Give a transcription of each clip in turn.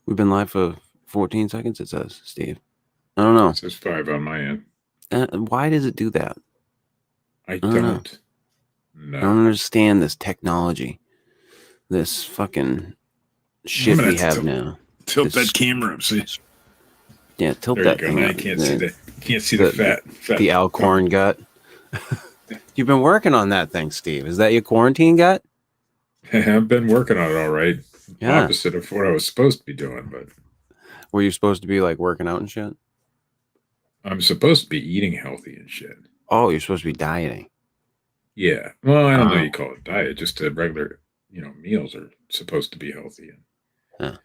We've been live for 14 seconds, it says, Steve. I don't know. It says 5 on my end. Why does it do that? I don't know. No. I don't understand this technology. This fucking shit we have now. Tilt that camera up, see? Yeah, tilt there that you go. thing Now up. You can't see the fat. The Alcorn gut. You've been working on that thing, Steve. Is that your quarantine gut? I've been working on it all right. Yeah. Opposite of what I was supposed to be doing, but were you supposed to be like working out and shit? I'm supposed to be eating healthy and shit. Oh, you're supposed to be dieting. Yeah. Well, I don't know you call it diet. Just a regular, meals are supposed to be healthy. Yeah.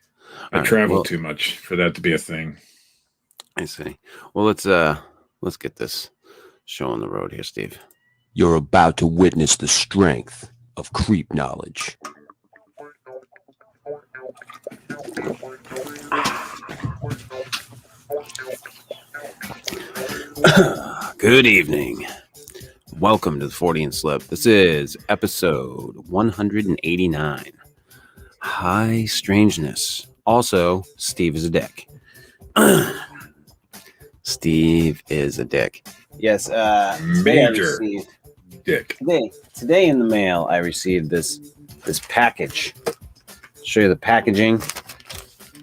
I travel too much for that to be a thing. I see. Well, let's get this show on the road here, Steve. You're about to witness the strength of creep knowledge. Good evening. Welcome to the Fortean Slip. This is episode 189. Hi, Strangeness. Also, Steve is a dick. Steve is a dick. Yes, major dick. Today in the mail, I received this package. Show you the packaging.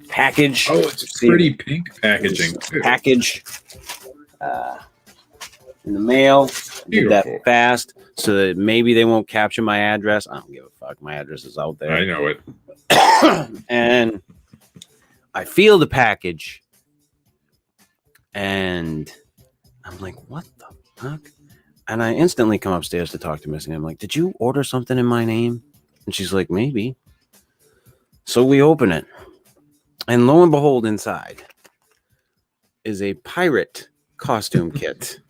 Package. Oh, it's pretty pink packaging. Package. In the mail. Did that fast so that maybe they won't capture my address. I don't give a fuck. My address is out there. I know it. And I feel the package. And I'm like, what the fuck? And I instantly come upstairs to talk to Missy. I'm like, did you order something in my name? And she's like, maybe. So we open it. And lo and behold, inside is a pirate costume kit.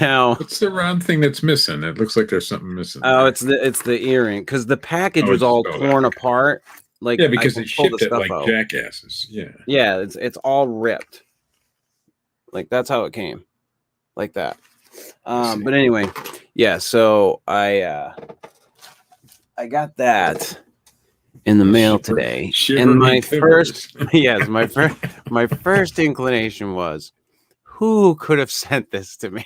Now, what's the round thing that's missing? It looks like there's something missing. Oh, it's the earring, because the package was all torn apart. Like, yeah, because they shipped it like jackasses. Yeah, it's all ripped. Like, that's how it came, like that. But anyway, yeah. So I got that in the mail today, and my first inclination was, who could have sent this to me?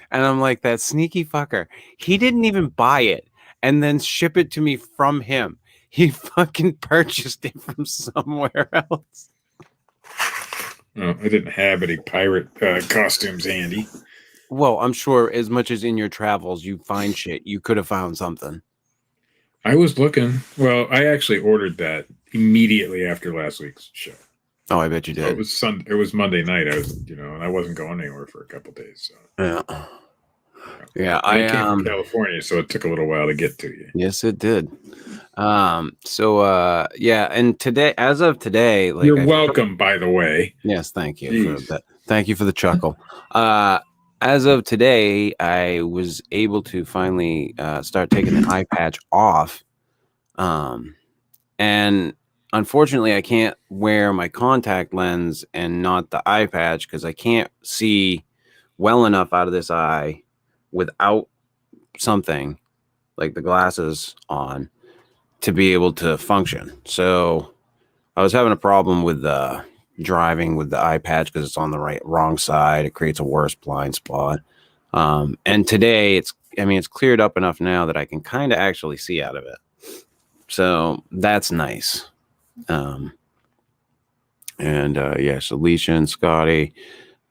And I'm like, that sneaky fucker. He didn't even buy it and then ship it to me from him. He fucking purchased it from somewhere else. Oh, I didn't have any pirate costumes handy. Well, I'm sure as much as in your travels you find shit, you could have found something. I was looking. Well, I actually ordered that immediately after last week's show. Oh, I bet you did. So it was Monday night. I was, and I wasn't going anywhere for a couple of days. So. Yeah. I came from California, so it took a little while to get to you. Yes, it did. Yeah, and today, as of today, like, you're welcome. By the way. Yes, thank you for that. Thank you for the chuckle. As of today, I was able to finally start taking the eye patch off, and unfortunately, I can't wear my contact lens and not the eye patch because I can't see well enough out of this eye without something like the glasses on to be able to function. So I was having a problem with driving with the eye patch because it's on the wrong side. It creates a worse blind spot. And today it's cleared up enough now that I can kind of actually see out of it. So that's nice. Yes, Alicia and Scotty,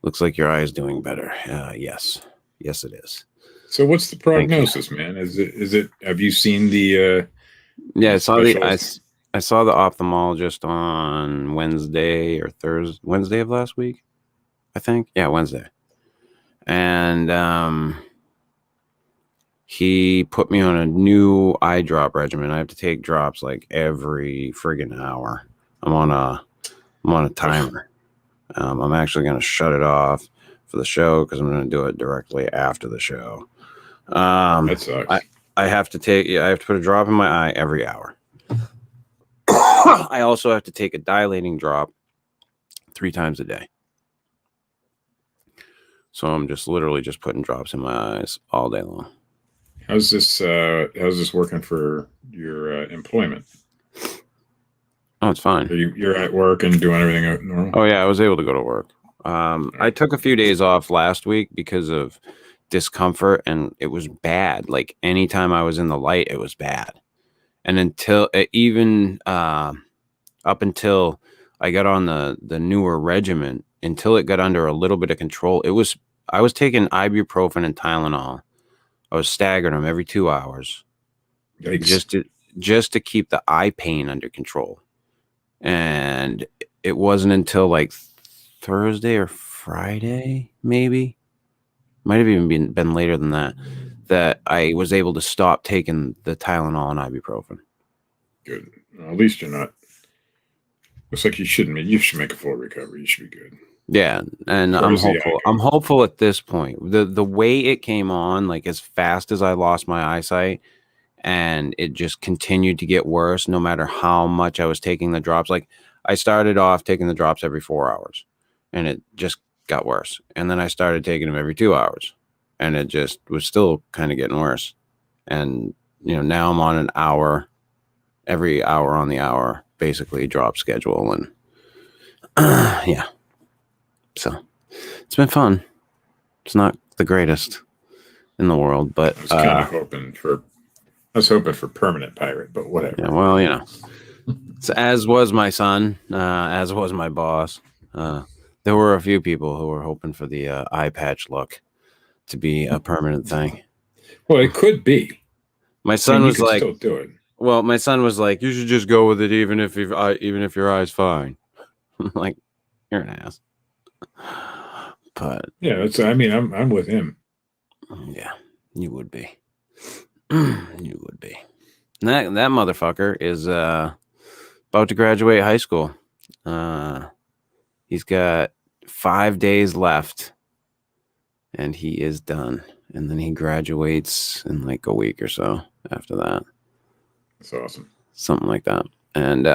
looks like your eye is doing better. Yes, it is. So what's the prognosis, man? Is it? Have you seen the? Yeah, I saw the ophthalmologist on Wednesday or Thursday, Wednesday of last week, I think. Yeah, Wednesday, and he put me on a new eye drop regimen. I have to take drops like every friggin' hour. I'm on a timer. I'm actually going to shut it off for the show because I'm going to do it directly after the show. That sucks. I have to put a drop in my eye every hour. I also have to take a dilating drop 3 times a day. So I'm just literally just putting drops in my eyes all day long. How's this working for your employment? Oh, it's fine. You're at work and doing everything normal? Oh yeah, I was able to go to work. I took a few days off last week because of discomfort, and it was bad. Like anytime I was in the light, it was bad. And even up until I got on the newer regimen, until it got under a little bit of control, I was taking ibuprofen and Tylenol. I was staggering them every 2 hours, Yikes. just to keep the eye pain under control. And it wasn't until like Thursday or Friday, maybe, might have even been later than that, that I was able to stop taking the Tylenol and ibuprofen. Good. Well, at least you're not. Looks like you shouldn't. You should make a full recovery. You should be good. Yeah, and I'm hopeful. I'm hopeful at this point. The way it came on, like as fast as I lost my eyesight, and it just continued to get worse no matter how much I was taking the drops. Like I started off taking the drops every 4 hours, and it just got worse. And then I started taking them every 2 hours, and it just was still kind of getting worse. And now I'm on an hour, every hour on the hour, basically drop schedule, and yeah. So it's been fun. It's not the greatest in the world, but I was kind of hoping for permanent pirate, but whatever. Yeah, well, so as was my son, as was my boss. There were a few people who were hoping for the eye patch look to be a permanent thing. Well, it could be. My son was like, still do it. Well, my son was like, you should just go with it, even if your eye's fine. I'm like, you're an ass. But yeah, I'm with him. Yeah, you would be. You would be. That motherfucker is about to graduate high school. He's got 5 days left, and he is done. And then he graduates in like a week or so after that. That's awesome. Something like that. And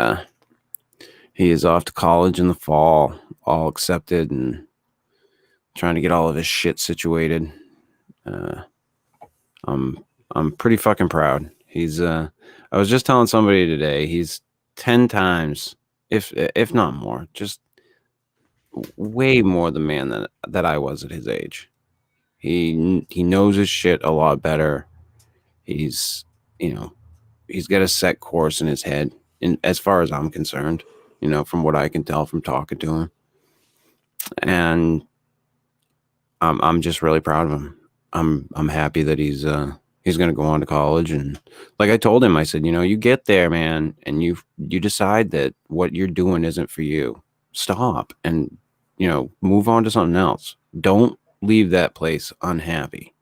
he is off to college in the fall, all accepted and trying to get all of his shit situated. I'm pretty fucking proud. He's I was just telling somebody today, he's 10 times, if not more, just way more the man that I was at his age. He knows his shit a lot better. He's got a set course in his head, as far as I'm concerned, from what I can tell from talking to him. And I'm just really proud of him. I'm happy that he's going to go on to college. And like I told him, I said, you get there, man, and you decide that what you're doing isn't for you. Stop and, move on to something else. Don't leave that place unhappy,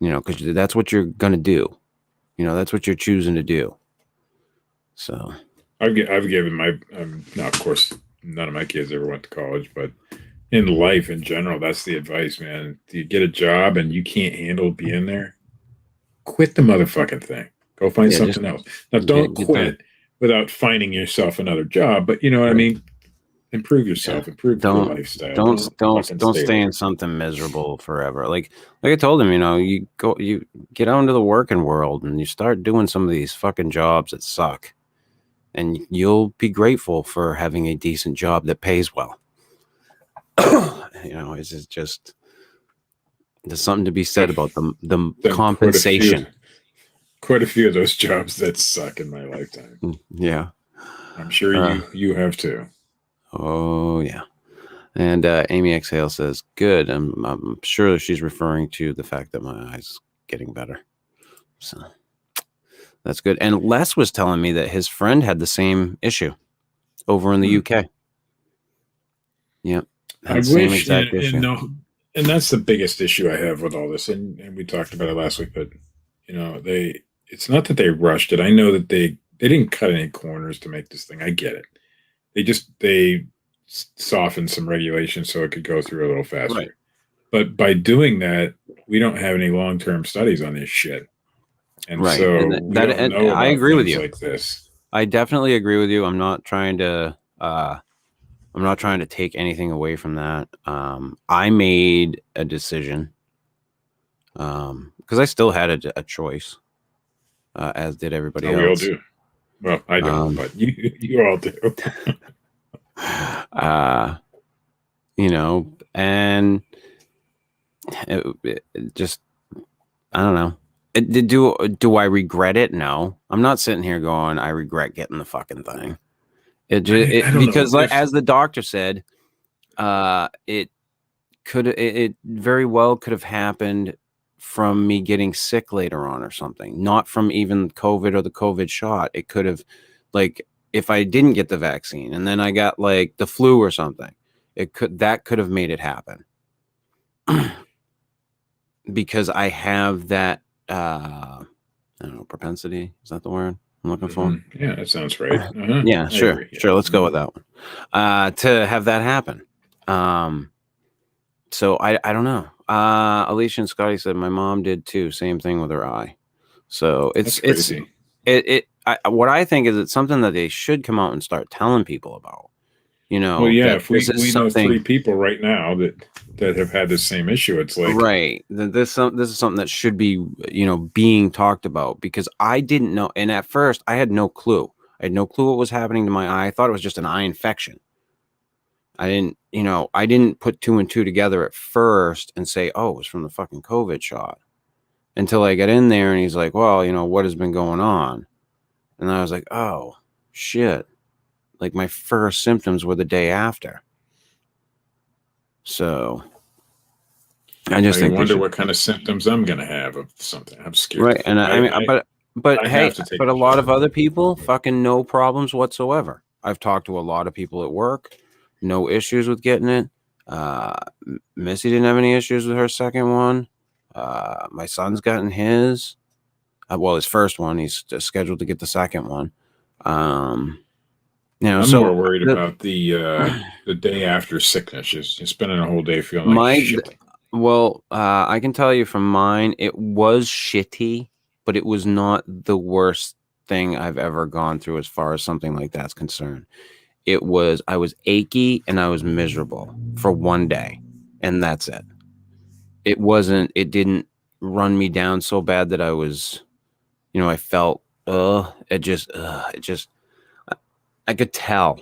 because that's what you're going to do. That's what you're choosing to do. So I've given now, of course, none of my kids ever went to college, but in life in general, that's the advice, man. You get a job and you can't handle being there, quit the motherfucking thing. Go find something else. Now, don't quit without finding yourself another job, but you know what I mean? Improve yourself, improve your lifestyle. Don't stay in something miserable forever. Like I told him, you get out into the working world and you start doing some of these fucking jobs that suck, and you'll be grateful for having a decent job that pays well. It's just there's something to be said about the compensation. Quite a few of those jobs that suck in my lifetime. Yeah, I'm sure you have too. Oh yeah. And Amy Exhale says, good. I'm sure she's referring to the fact that my eyes getting better. So that's good. And Les was telling me that his friend had the same issue over in the UK. Yep. I wish, and that's the biggest issue I have with all this. And we talked about it last week, but it's not that they rushed it. I know that they didn't cut any corners to make this thing. I get it. They softened some regulations so it could go through a little faster. Right. But by doing that, we don't have any long-term studies on this shit. And right. So and I agree with you. Like this. I definitely agree with you. I'm not trying to take anything away from that. I made a decision because I still had a choice, as did everybody else. We all do. Well, I don't, but you all do. And it just, I don't know. Do I regret it? No, I'm not sitting here going, I regret getting the fucking thing. I don't because know. Like, as the doctor said, it very well could have happened from me getting sick later on or something, not from even COVID or the COVID shot. It could have, like, if I didn't get the vaccine and then I got like the flu or something, that could have made it happen. Because I have that, I don't know, propensity. Is that the word I'm looking for? Yeah, that sounds right. Yeah, sure. Sure. Let's go with that one. To have that happen. So I don't know. Alicia and Scotty said my mom did too. Same thing with her eye. So it's crazy. What I think is it's something that they should come out and start telling people about. Well, yeah, if we know 3 people right now that have had the same issue, it's like, right. This is something that should be, being talked about, because I didn't know. And at first I had no clue. I had no clue what was happening to my eye. I thought it was just an eye infection. I didn't put 2 and 2 together at first and say, oh, it was from the fucking COVID shot, until I got in there and he's like, well, what has been going on? And I was like, oh shit. Like, my first symptoms were the day after. So I wonder what kind of symptoms I'm going to have of something. I'm scared. Right. And but a lot of other people, fucking no problems whatsoever. I've talked to a lot of people at work, no issues with getting it. Missy didn't have any issues with her second one. My son's gotten his. His first one. He's scheduled to get the second one. I'm more worried about the day after sickness. You're spending a whole day feeling like shit. Well, I can tell you from mine, it was shitty, but it was not the worst thing I've ever gone through as far as something like that's concerned. I was achy and I was miserable for one day, and that's it. It didn't run me down so bad that I was, I felt, I could tell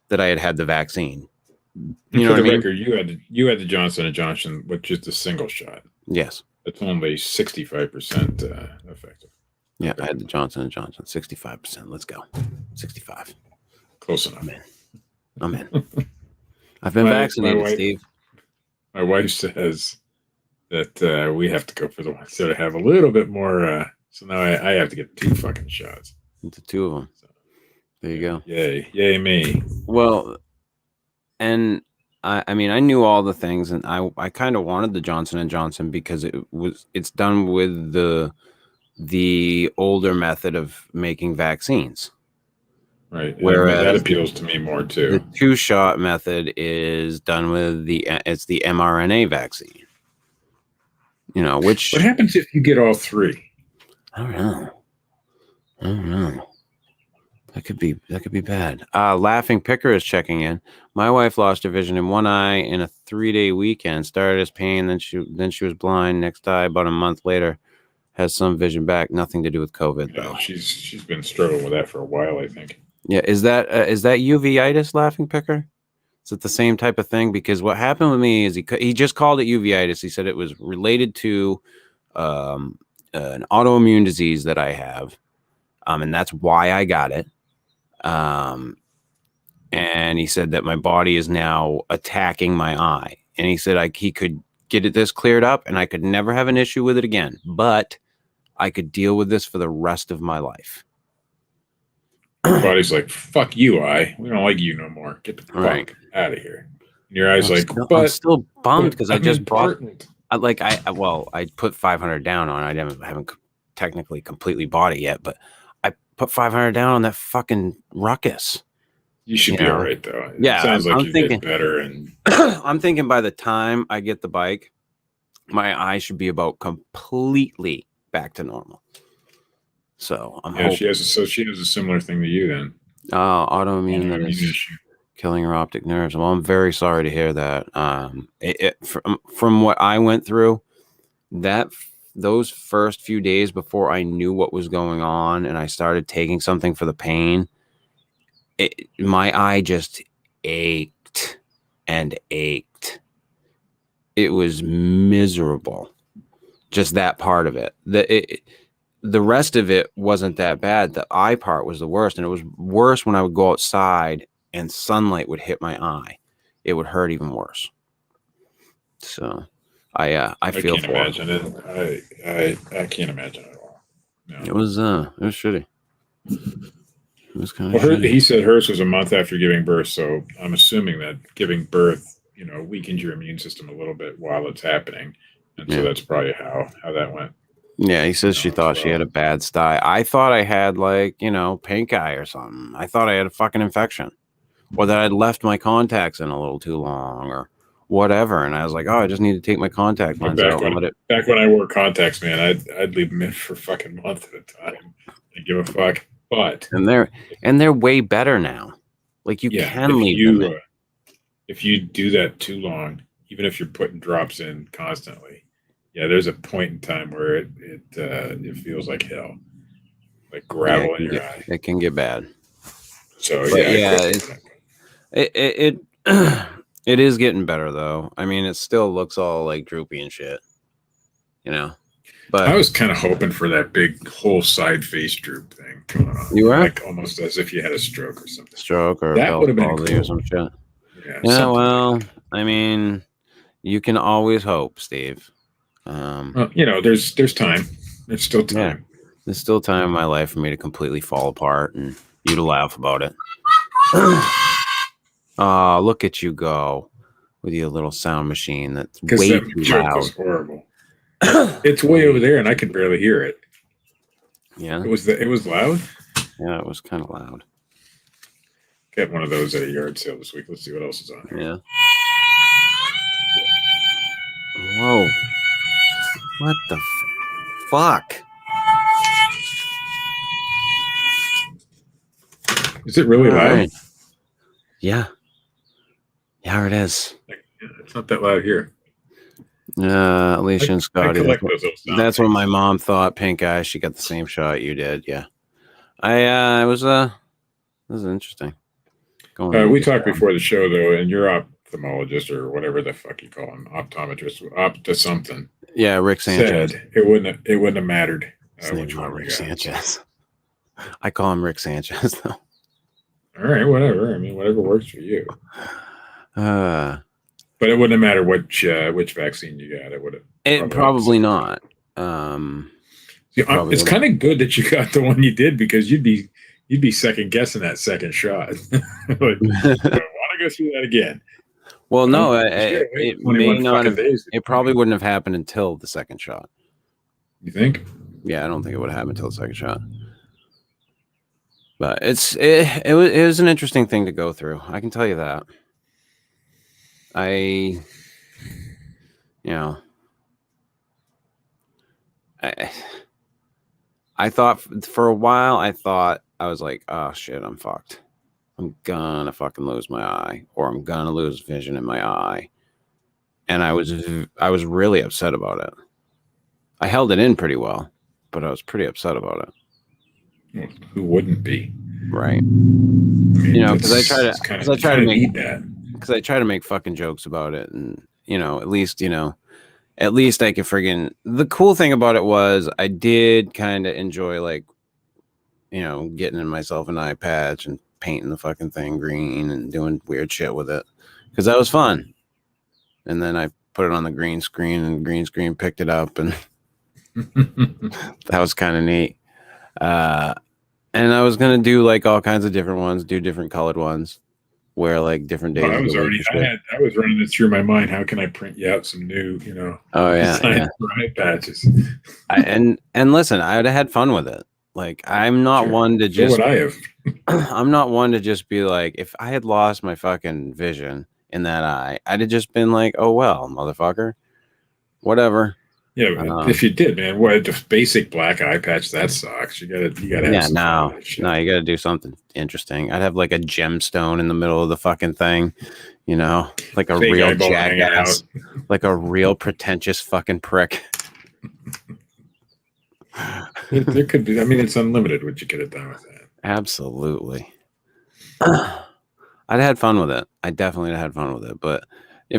that I had the vaccine. For the record, you had the Johnson & Johnson, which is the single shot. Yes. It's only 65% effective. Yeah, I had the Johnson & Johnson, 65%. Let's go. 65. Close enough. I'm in. I've been vaccinated, Steve. My wife says that we have to go for the ones that have a little bit more. So now I have to get 2 fucking shots. Into 2 of them. So, there you go. Yay me. Well, and I mean, I knew all the things, and I kind of wanted the Johnson & Johnson because it's done with the older method of making vaccines. Right. Whereas that appeals to me more too. The 2-shot method is done with the mRNA vaccine. Which, what happens if you get all 3? I don't know. That could be bad. Laughing Picker is checking in. My wife lost her vision in one eye in a 3-day weekend. Started as pain, then she was blind. Next eye, about a month later, has some vision back. Nothing to do with COVID though. She's been struggling with that for a while, I think. Yeah, is that uveitis, Laughing Picker? Is it the same type of thing? Because what happened with me is he just called it uveitis. He said it was related to an autoimmune disease that I have, and that's why I got it. And he said that my body is now attacking my eye, and he said he could get this cleared up and I could never have an issue with it again, but I could deal with this for the rest of my life. Your body's like, fuck you, eye. We don't like you no more. Get the fuck out of here. And your eye's I'm still bummed because I just bought. I put 500 down on it. I haven't technically completely bought it yet, but I put 500 down on that fucking ruckus. You should be all right though. Yeah, it sounds like you're getting better. And I'm thinking by the time I get the bike, my eye should be about completely back to normal. So I'm hoping. She has a similar thing to you then. Autoimmune that is issue. Killing her optic nerves. Well, I'm very sorry to hear that. From what I went through, that those first few days before I knew what was going on and I started taking something for the pain, my eye just ached and ached. It was miserable. Just that part of it. The rest of it wasn't that bad. The eye part was the worst, and it was worse when I would go outside and sunlight would hit my eye. It would hurt even worse. So I feel can't imagine it. I can't imagine it at all. No. It was shitty. It was kind of shitty. He said hers was a month after giving birth, so I'm assuming that giving birth, weakens your immune system a little bit while it's happening. And so that's probably how that went. Yeah, he says she thought she had a bad sty. I thought I had pink eye or something. I thought I had a fucking infection, or that I'd left my contacts in a little too long, or whatever. And I was like, oh, I just need to take my contact lens out. Back when I wore contacts, man, I'd leave them in for a fucking month at a time. I give a fuck. But and they're way better now. Like you can leave them in. If you do that too long, even if you're putting drops in constantly. Yeah, there's a point in time where it feels like hell, like gravel in your eye. It can get bad. So it is getting better though. I mean, it still looks all like droopy and shit, But I was kind of hoping for that big whole side face droop thing going on. You were like almost as if you had a stroke or something. That would have been cool. Or some shit. Yeah. Well, I mean, you can always hope, Steve. There's time. There's still time. Yeah, there's still time in my life for me to completely fall apart and you to laugh about it. Oh, look at you go with your little sound machine that's way too loud. Was horrible. It's way over there, and I can barely hear it. Yeah, it was loud. Yeah, it was kind of loud. Got one of those at a yard sale this week. Let's see what else is on here. Yeah. Whoa. What the fuck? Is it really loud? Right. Yeah. Yeah, it is. It's not that loud here. Alicia and Scotty. That's what my mom thought. Pink eye. She got the same shot you did. Yeah. It was interesting. We talked before the show though, and you're ophthalmologist or whatever the fuck you call him, optometrist, something. Yeah, Rick Sanchez. Said it wouldn't have mattered. Which one Rick Sanchez. I call him Rick Sanchez though. All right, whatever. I mean, whatever works for you. But it wouldn't have mattered which vaccine you got. It would have. It probably not. It's kind of good that you got the one you did because you'd be second guessing that second shot. I want to go through that again. Well, no, it may not have. It probably wouldn't have happened until the second shot. You think? Yeah, I don't think it would have happened until the second shot. But it was an interesting thing to go through. I can tell you that. I thought for a while, I was like, oh shit, I'm fucked. I'm gonna fucking lose my eye, or I'm gonna lose vision in my eye. And I was really upset about it. I held it in pretty well, but I was pretty upset about it. Well, who wouldn't be? Right. I mean, because I try to make fucking jokes about it, and at least I could friggin'. The cool thing about it was I did kind of enjoy getting in myself an eye patch and painting the fucking thing green and doing weird shit with it because that was fun. And then I put it on the green screen, and green screen picked it up, and that was kind of neat. And I was gonna do all kinds of different ones, do different colored ones, wear different days. I was running it through my mind. How can I print you out some new, Oh yeah. eye patches. and listen, I would have had fun with it. I'm not one to just. So would I have. I'm not one to just be if I had lost my fucking vision in that eye, I'd have just been oh well, motherfucker, whatever. Yeah, if you did, man, what the basic black eye patch that sucks. You gotta. Yeah, no, you gotta do something interesting. I'd have a gemstone in the middle of the fucking thing, like a real jackass, like a real pretentious fucking prick. There could be. I mean, it's unlimited what you could have done with that. Absolutely. I'd had fun with it. I definitely had fun with it. But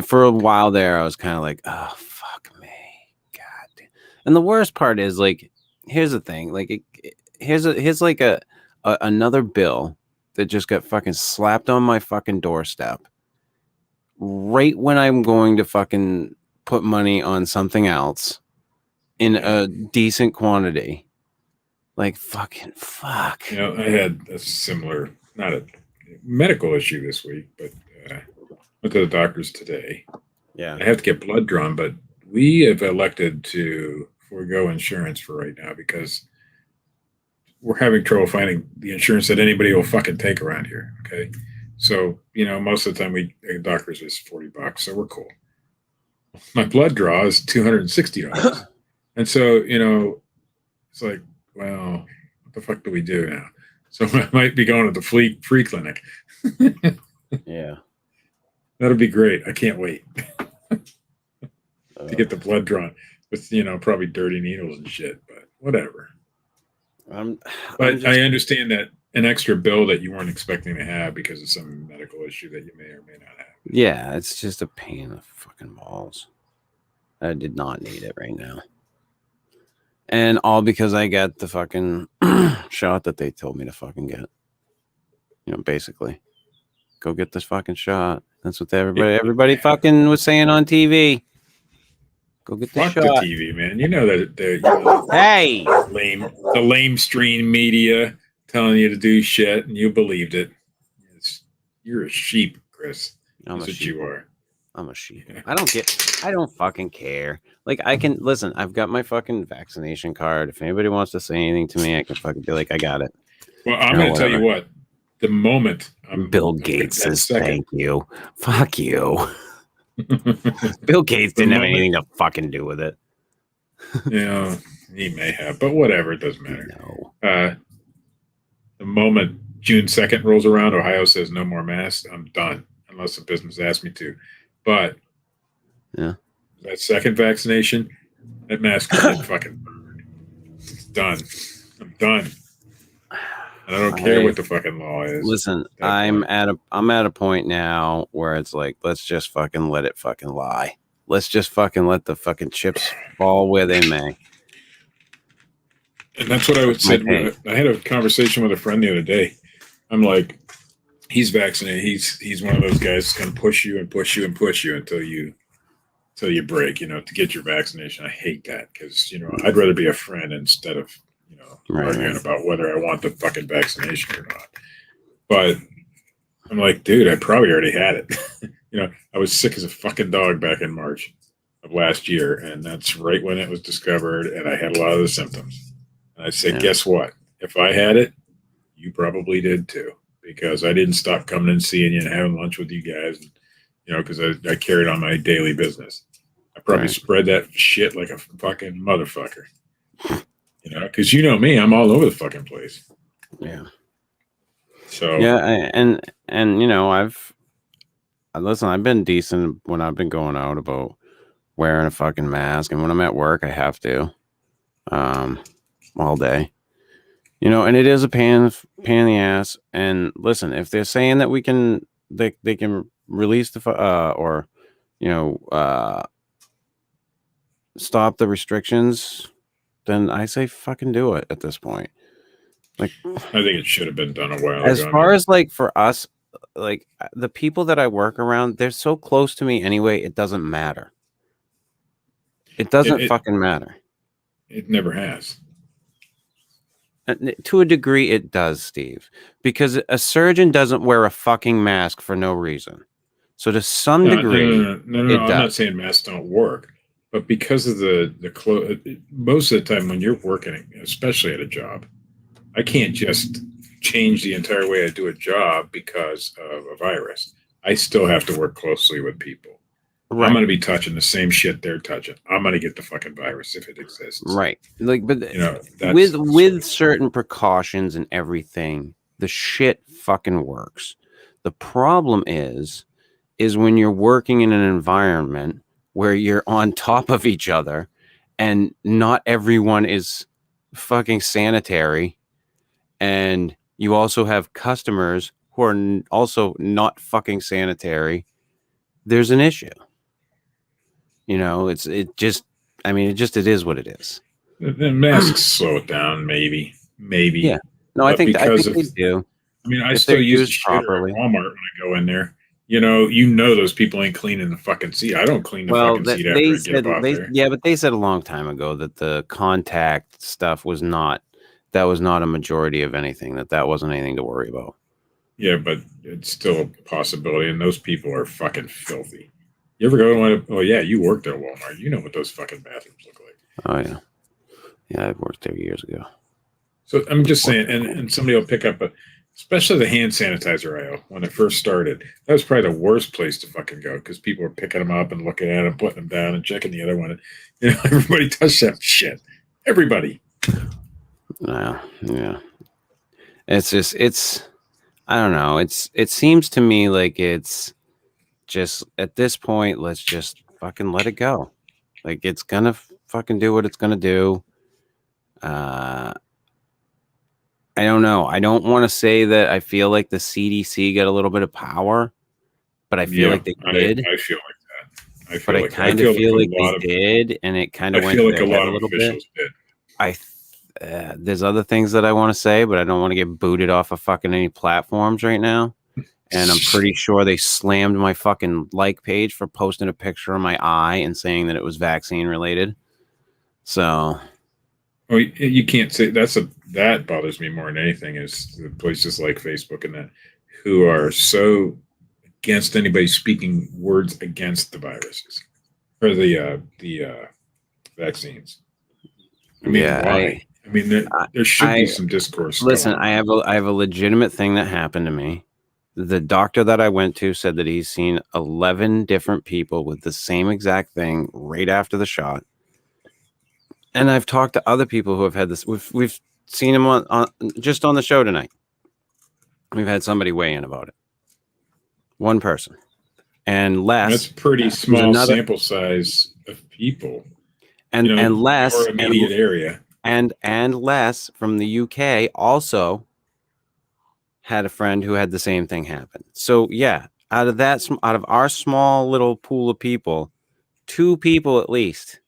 for a while there, I was kind of like, oh, fuck me. God. And the worst part is, like, here's the thing. Like, here's like another bill that just got fucking slapped on my fucking doorstep right when I'm going to fucking put money on something else in a decent quantity. Like, fucking fuck. I had a similar, not a medical issue this week, but went to the doctor's today. Yeah. I have to get blood drawn, but we have elected to forego insurance for right now because we're having trouble finding the insurance that anybody will fucking take around here. Okay. So, most of the time doctors is $40, so we're cool. My blood draw is $260. And so, it's like, well, what the fuck do we do now? So I might be going to the free clinic. Yeah. That'll be great. I can't wait to get the blood drawn with, probably dirty needles and shit, but whatever. I understand that an extra bill that you weren't expecting to have because of some medical issue that you may or may not have. Yeah, it's just a pain in the fucking balls. I did not need it right now. And all because I got the fucking shot that they told me to fucking get. Basically. Go get this fucking shot. That's what everybody fucking was saying on TV. Go get the shot. Fuck the TV, man. You know that hey, the lamestream media telling you to do shit, and you believed it. You're a sheep, Chris. That's what you are. I'm a sheep. Yeah. I don't fucking care. Like, I can listen. I've got my fucking vaccination card. If anybody wants to say anything to me, I can fucking be like, I got it. Well, I'm going to tell you what. The moment Bill Gates says thank you. Fuck you. Bill Gates didn't have anything to fucking do with it. He may have, but whatever, it doesn't matter. No. The moment June 2nd rolls around, Ohio says no more masks, I'm done, unless the business asks me to. But yeah, that second vaccination, that mask is fucking burned. It's done. I'm done. I don't care what the fucking law is. Listen, I'm at a point now where it's like, let's just fucking let it fucking lie. Let's just fucking let the fucking chips fall where they may. And that's what I would say. I had a conversation with a friend the other day. I'm like, he's vaccinated. He's one of those guys that's going to push you and push you and push you until you break, to get your vaccination. I hate that because, I'd rather be a friend instead of, arguing about whether I want the fucking vaccination or not. But I'm like, dude, I probably already had it. I was sick as a fucking dog back in March of last year. And that's right when it was discovered. And I had a lot of the symptoms. And I said, guess what? If I had it, you probably did too. Because I didn't stop coming and seeing you and having lunch with you guys. Because I carried on my daily business. I probably spread that shit like a fucking motherfucker. Because me, I'm all over the fucking place. Yeah. So yeah, I've been decent when I've been going out about wearing a fucking mask, and when I'm at work, I have to, all day. And it is a pain in the ass. And listen, if they're saying that they can release the stop the restrictions, then I say fucking do it at this point. Like, I think it should have been done a while ago. As far as like for us, like the people that I work around, they're so close to me anyway, it doesn't matter. It doesn't fucking matter. It never has. To a degree, it does, Steve, because a surgeon doesn't wear a fucking mask for no reason. So to some degree, no, I'm not saying masks don't work. But because of the most of the time when you're working, especially at a job, I can't just change the entire way I do a job because of a virus. I still have to work closely with people. Right. I'm going to be touching the same shit they're touching. I'm going to get the fucking virus if it exists. Right. Like, but with certain precautions and everything, the shit fucking works. The problem is when you're working in an environment where you're on top of each other and not everyone is fucking sanitary, and you also have customers who are also not fucking sanitary, there's an issue. You know, it is what it is. The masks slow it down, maybe. Yeah. No, But I because think they do. I mean, I If they're still use the used shitter properly. at Walmart when I go in there. Those people ain't cleaning the fucking seat. I don't clean the Well, fucking seat after I get up off there. yeah, but they said a long time ago that the contact stuff was not a majority of anything, that wasn't anything to worry about. Yeah, but it's still a possibility, and those people are fucking filthy. You ever go to one? Oh yeah, you worked at Walmart. You know what those fucking bathrooms look like. Oh yeah, yeah, I worked there years ago. So I'm just saying, and somebody will pick up especially the hand sanitizer aisle when it first started. That was probably the worst place to fucking go because people were picking them up and looking at them, putting them down, and checking the other one. And, everybody touched that shit. Everybody. Yeah. It's I don't know. It seems to me like it's just at this point, let's just fucking let it go. Like it's gonna fucking do what it's gonna do. I don't know. I don't want to say that I feel like the CDC got a little bit of power, but I feel like they did. I feel like that. I kind of feel like they did, and it kind of went to their head a little bit. There's other things that I want to say, but I don't want to get booted off of fucking any platforms right now. And I'm pretty sure they slammed my fucking like page for posting a picture of my eye and saying that it was vaccine related. So, well, you can't say that bothers me more than anything is the places like Facebook and that who are so against anybody speaking words against the viruses or the vaccines. I mean, yeah, why? I mean, there should be some discourse. Listen, I have a legitimate thing that happened to me. The doctor that I went to said that he's seen 11 different people with the same exact thing right after the shot. And I've talked to other people who have had this. We've seen him on just on the show tonight. We've had somebody weigh in about it. One person. And less. That's a pretty small sample size of people. And less or immediate area. And Les from the UK also had a friend who had the same thing happen. So yeah, out of our small little pool of people, 2 people at least.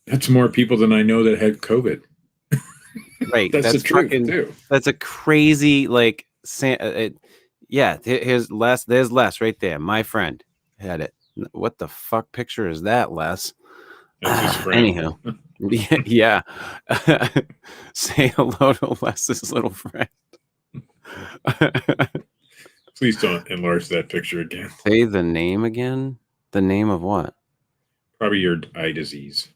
That's more people than I know that had COVID. Right. that's the truth too. That's a crazy yeah. Here's Les. There's Les right there. My friend had it. What the fuck picture is that, Les? That's his friend. Anyhow. Yeah. Say hello to Les's little friend. Please don't enlarge that picture again. Say the name again. The name of what? Probably your eye disease.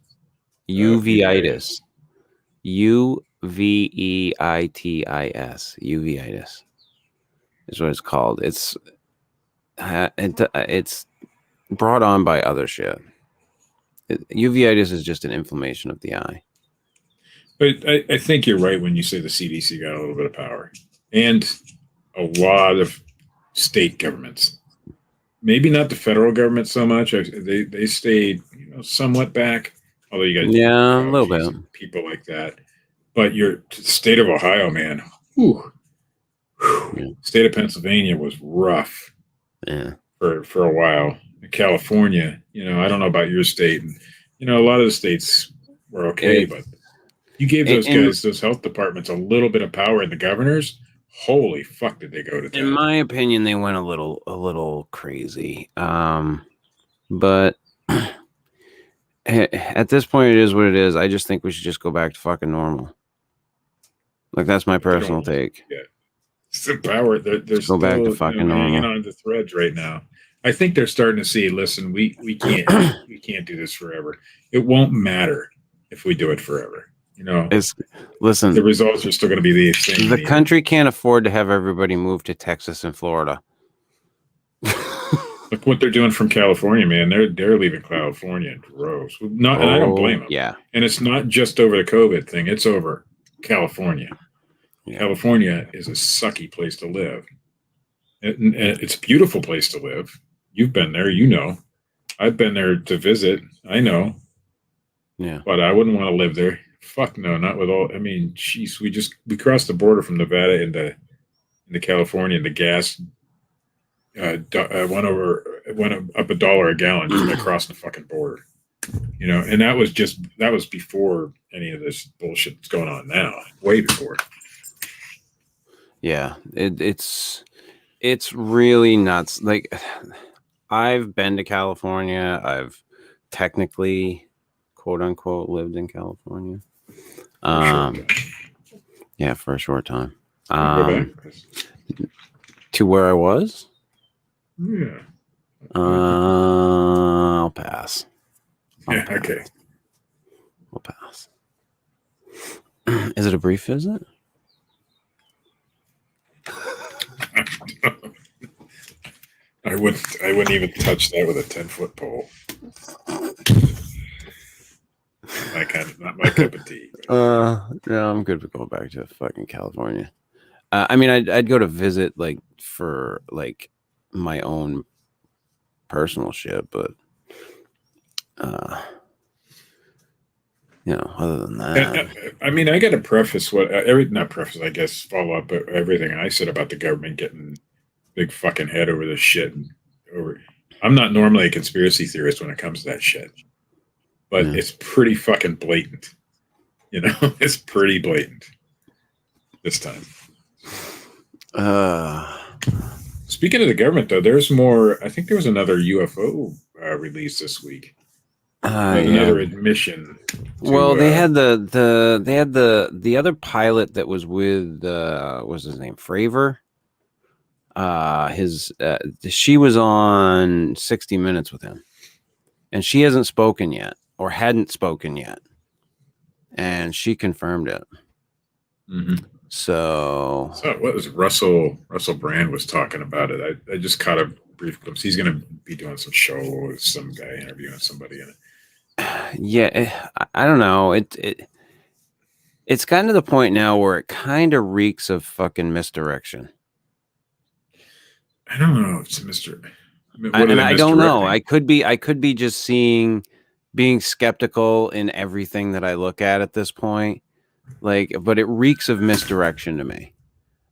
Uveitis. Uveitis. Uveitis is what it's called. It's brought on by other shit. Uveitis is just an inflammation of the eye. But I think you're right when you say the CDC got a little bit of power. And a lot of state governments. Maybe not the federal government so much. They stayed somewhat back. Although you got a little bit people like that. But your state of Ohio, man. Whew. Yeah. State of Pennsylvania was rough. Yeah. For a while. California, I don't know about your state, and a lot of the states were okay, but you gave those guys, those health departments, a little bit of power, and the governors, holy fuck, did they go to town? In my opinion, they went a little crazy. But at this point, it is what it is. I just think we should just go back to fucking normal. Like that's my personal take. Yeah, it's the power. They're still back to fucking normal. Hanging on the threads right now. I think they're starting to see. Listen, we can't do this forever. It won't matter if we do it forever. Listen. The results are still going to be the same. The country can't afford to have everybody move to Texas and Florida. Look what they're doing from California, man. They're leaving California in droves. And I don't blame them. Yeah. And it's not just over the COVID thing. It's over California. Yeah. California is a sucky place to live. And it's a beautiful place to live. You've been there, I've been there to visit. I know. Yeah. But I wouldn't want to live there. fuck no, not with all. I mean, jeez, we crossed the border from Nevada into California, and the gas went up $1 a gallon just by crossing the fucking border. And that was before any of this bullshit that's going on now, way before. Yeah, it's really nuts. Like, I've been to California. I've technically, quote unquote, lived in California. Yeah, for a short time. To where I was? Yeah. I'll pass. Okay. We'll pass. Is it a brief visit? I wouldn't even touch that with a 10-foot pole. Not my cup of tea. Yeah, I'm good with going back to fucking California. I mean, I'd go to visit like for like my own personal shit, but other than that, I mean, I got to preface I guess follow up everything I said about the government getting big fucking head over this shit. I'm not normally a conspiracy theorist when it comes to that shit, but it's pretty fucking blatant. It's pretty blatant this time. Speaking of the government, though, there's more. I think there was another UFO release this week. Another admission. They had the other pilot that was with what was his name, Fravor. She was on 60 Minutes with him, and she hasn't spoken yet, or hadn't spoken yet, and she confirmed it. Mm-hmm. So what was Russell Brand was talking about it. I just caught a brief glimpse. He's going to be doing some show with some guy interviewing somebody in it. Yeah, I don't know. It's gotten to the point now where it kind of reeks of fucking misdirection. I don't know. It's a mystery. I don't know. I could be just being skeptical in everything that I look at this point. But it reeks of misdirection to me.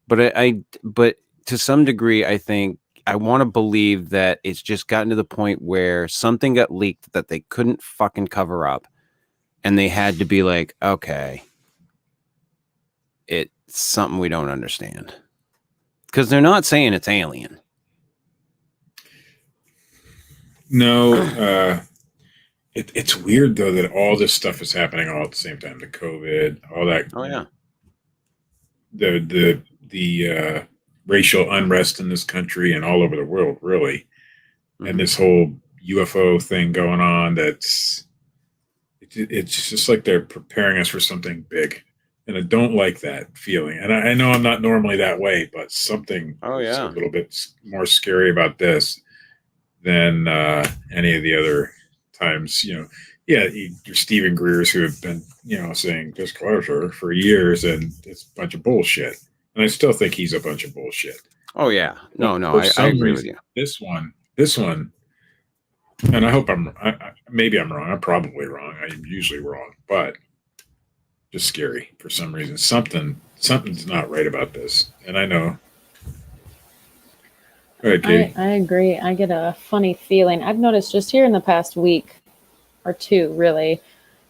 But to some degree, I think I want to believe that it's just gotten to the point where something got leaked that they couldn't fucking cover up, and they had to be like, okay, it's something we don't understand, because they're not saying it's alien. No, it's weird though that all this stuff is happening all at the same time. The COVID, all that. Oh yeah. The racial unrest in this country and all over the world, really, and this whole UFO thing going on. It's just like they're preparing us for something big, and I don't like that feeling. And I know I'm not normally that way, but something is a little bit more scary about this than any of the other times. Your Stephen Greers, who have been saying disclosure for years, and it's a bunch of bullshit. And I still think he's a bunch of bullshit. Oh yeah, no, I agree with you. This one, and I hope maybe I'm wrong. I'm probably wrong. I'm usually wrong, but just scary for some reason. Something's not right about this, and I know. All right, Katie. I agree. I get a funny feeling. I've noticed just here in the past week or two, really.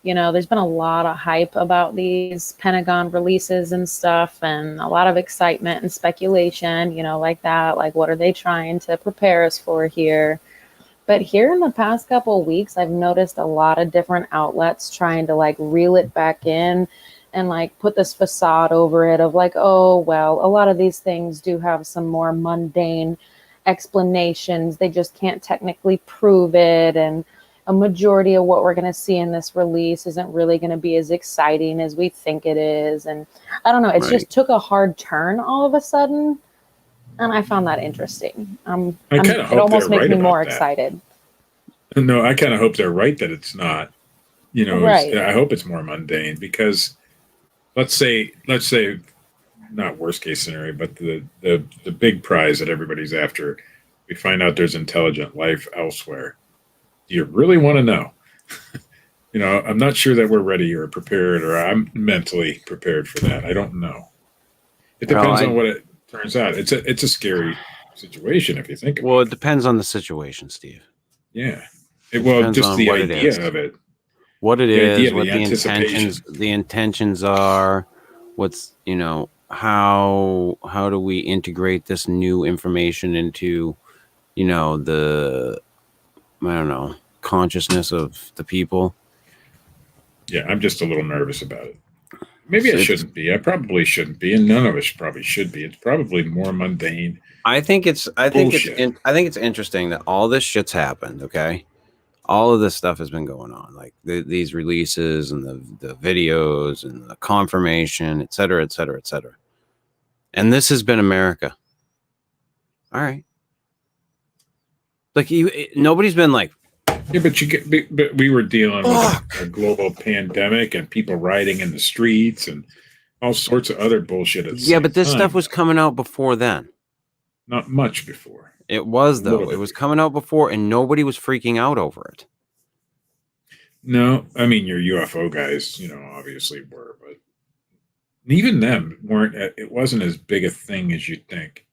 There's been a lot of hype about these Pentagon releases and stuff, and a lot of excitement and speculation, like that. Like, what are they trying to prepare us for here? But here in the past couple of weeks, I've noticed a lot of different outlets trying to reel it back in and put this facade over it of oh, well, a lot of these things do have some more mundane explanations. They just can't technically prove it, and a majority of what we're going to see in this release isn't really going to be as exciting as we think it is. And I don't know, it just took a hard turn all of a sudden, and I found that interesting. It almost makes me more excited. No, I kind of hope they're right that it's not. Right. I hope it's more mundane, because let's say not worst case scenario, but the big prize that everybody's after, we find out there's intelligent life elsewhere. Do you really want to know? I'm not sure that we're ready or prepared, or I'm mentally prepared for that. I don't know. It depends on what it turns out. It's a scary situation if you think about it. Well, it depends on the situation, Steve. Yeah. Just the idea of it. What it is, what the intentions are, what's, how do we integrate this new information into, the, I don't know, consciousness of the people. Yeah, I'm just a little nervous about it. Maybe I shouldn't be. I probably shouldn't be, and none of us probably should be. It's probably more mundane. I think it's interesting that all this shit's happened. Okay, all of this stuff has been going on, like these releases and the videos and the confirmation, et cetera, et cetera, et cetera. And this has been America. All right, like nobody's been like. Yeah, but we were dealing with a global pandemic and people rioting in the streets and all sorts of other bullshit. But this stuff was coming out before then. Not much before. It was, though. It was coming out before, and nobody was freaking out over it. No, I mean, your UFO guys, obviously were, but even them weren't. It wasn't as big a thing as you'd think.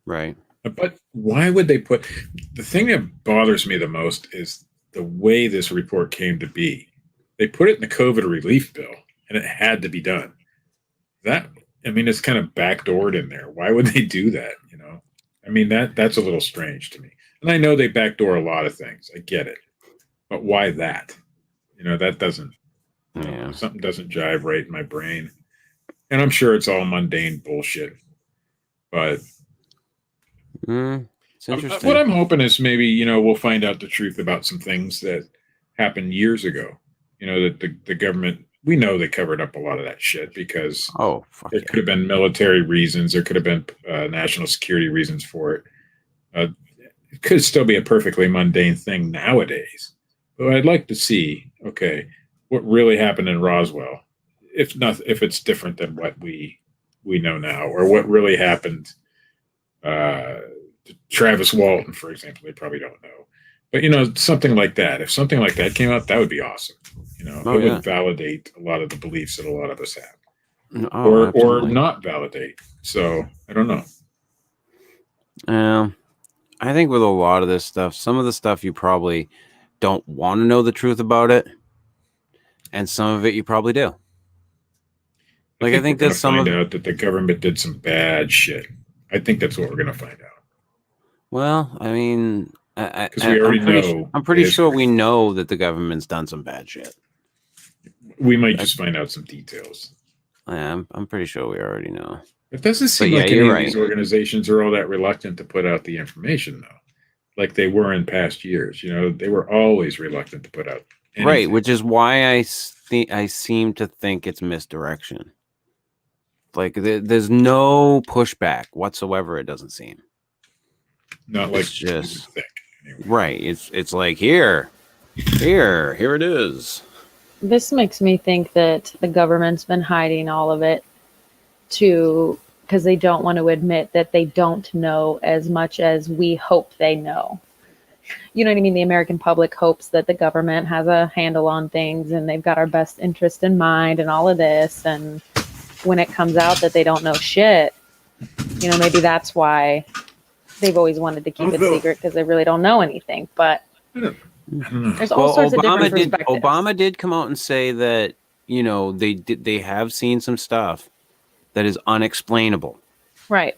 Right. But why would they put the thing that bothers me the most is the way this report came to be. They put it in the COVID relief bill, and it had to be done. It's kind of backdoored in there. Why would they do that? That's a little strange to me. And I know they backdoor a lot of things. I get it, but why that? That doesn't. Something doesn't jive right in my brain, and I'm sure it's all mundane bullshit, but. It's interesting. What I'm hoping is maybe, we'll find out the truth about some things that happened years ago. That the government, we know they covered up a lot of that shit because there could have been military reasons. There could have been national security reasons for it. It could still be a perfectly mundane thing nowadays. But I'd like to see, what really happened in Roswell, if it's different than what we know now, or what really happened to Travis Walton, for example. They probably don't know, but something like that. If something like that came out, that would be awesome. It would validate a lot of the beliefs that a lot of us have, or not validate. So I don't know. I think with a lot of this stuff, some of the stuff you probably don't want to know the truth about it, and some of it you probably do. Like I think that out that the government did some bad shit. I think that's what we're going to find out. Well, I mean, because we already know. I'm pretty sure we know that the government's done some bad shit. We might just find out some details. I'm pretty sure we already know. It doesn't seem like any of these organizations are all that reluctant to put out the information, though, like they were in past years. They were always reluctant to put out anything. Right, which is why I seem to think it's misdirection. Like there's no pushback whatsoever. It doesn't seem. Not like just think, anyway. Right. It's like here it is. This makes me think that the government's been hiding all of it because they don't want to admit that they don't know as much as we hope they know. You know what I mean? The American public hopes that the government has a handle on things and they've got our best interest in mind and all of this. And when it comes out that they don't know shit, maybe that's why they've always wanted to keep it secret, because they really don't know anything. But there's all sorts of different perspectives. Obama did come out and say that, they have seen some stuff that is unexplainable. Right.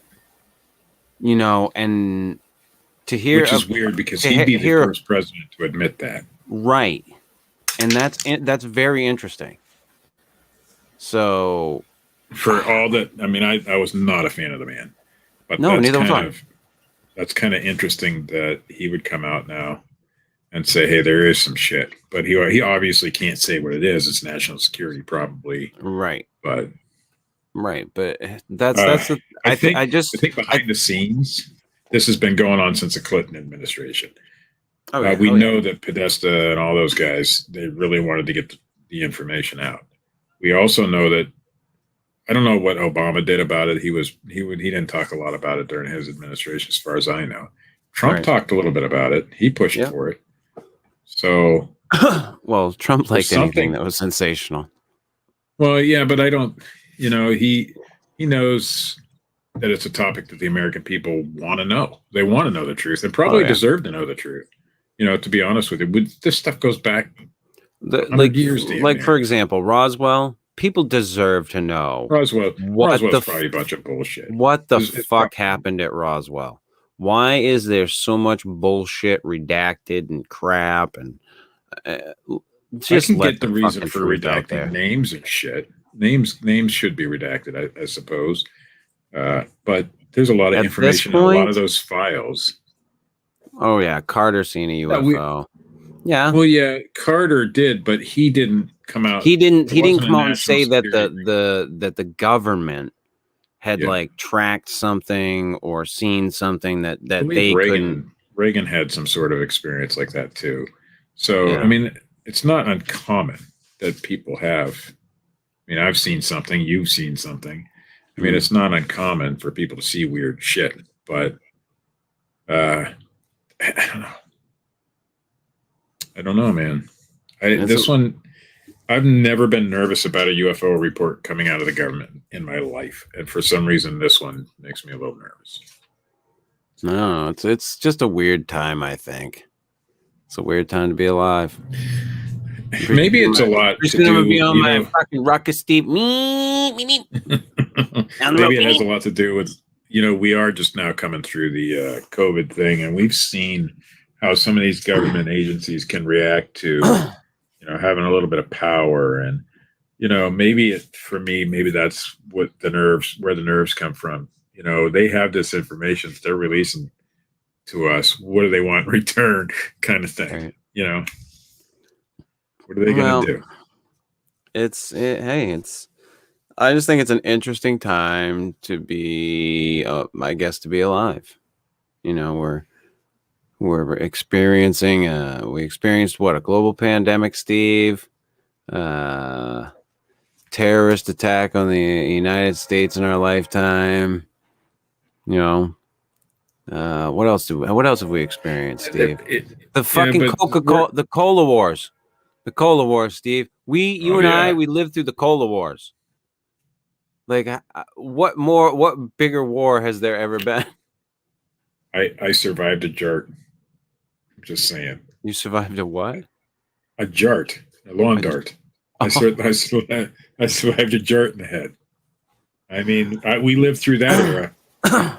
And to hear... Which is weird, because he'd be the first president to admit that. Right. And that's very interesting. So... For all that, I was not a fan of the man. But no, neither was I. That's kind of interesting that he would come out now and say, "Hey, there is some shit," but he obviously can't say what it is. It's national security, probably. Right. But that's. I think behind the scenes, this has been going on since the Clinton administration. We know that Podesta and all those guys, they really wanted to get the information out. We also know that. I don't know what Obama did about it. He didn't talk a lot about it during his administration, as far as I know. Trump talked a little bit about it. He pushed for it. So Well, Trump liked anything something that was sensational. Well, yeah, but I don't. He knows that it's a topic that the American people want to know. They want to know the truth, and probably deserve to know the truth. To be honest with you, this stuff goes back 100 years. For example, Roswell. People deserve to know. Roswell's probably a bunch of bullshit. What the fuck happened at Roswell? Why is there so much bullshit redacted and crap? And just I can get the reason for redacting names and shit. Names should be redacted, I suppose. But there's a lot of information in a lot of those files. Oh yeah, Carter seen a UFO. Yeah. Well, yeah, Carter did, but he didn't come out. He didn't come out and say that the government had like tracked something or seen something that they couldn't. Reagan had some sort of experience like that too. So I mean, it's not uncommon that people have. I mean, I've seen something. You've seen something. I mean, it's not uncommon for people to see weird shit, but I don't know, man. I've never been nervous about a UFO report coming out of the government in my life, and for some reason, this one makes me a little nervous. No, it's just a weird time. I think it's a weird time to be alive. Maybe it's a lot to do. Be on my fucking ruckus, Steve. Maybe it has a lot to do with we are just now coming through the COVID thing, and we've seen how some of these government agencies can react to having a little bit of power, and maybe that's where the nerves come from. They have this information that they're releasing to us. What do they want in return, kind of thing. Right. What are they going to do? I just think it's an interesting time to be, I guess, to be alive. We're experiencing, we experienced a global pandemic, Steve, terrorist attack on the United States in our lifetime. What else have we experienced, Steve? The fucking Coca-Cola, the Cola Wars. The Cola Wars, Steve. You and I, we lived through the Cola Wars. Like, what bigger war has there ever been? I survived a jart. I'm just saying. You survived a what? A jart, a lawn dart. I survived a jart in the head. I mean, we lived through that era.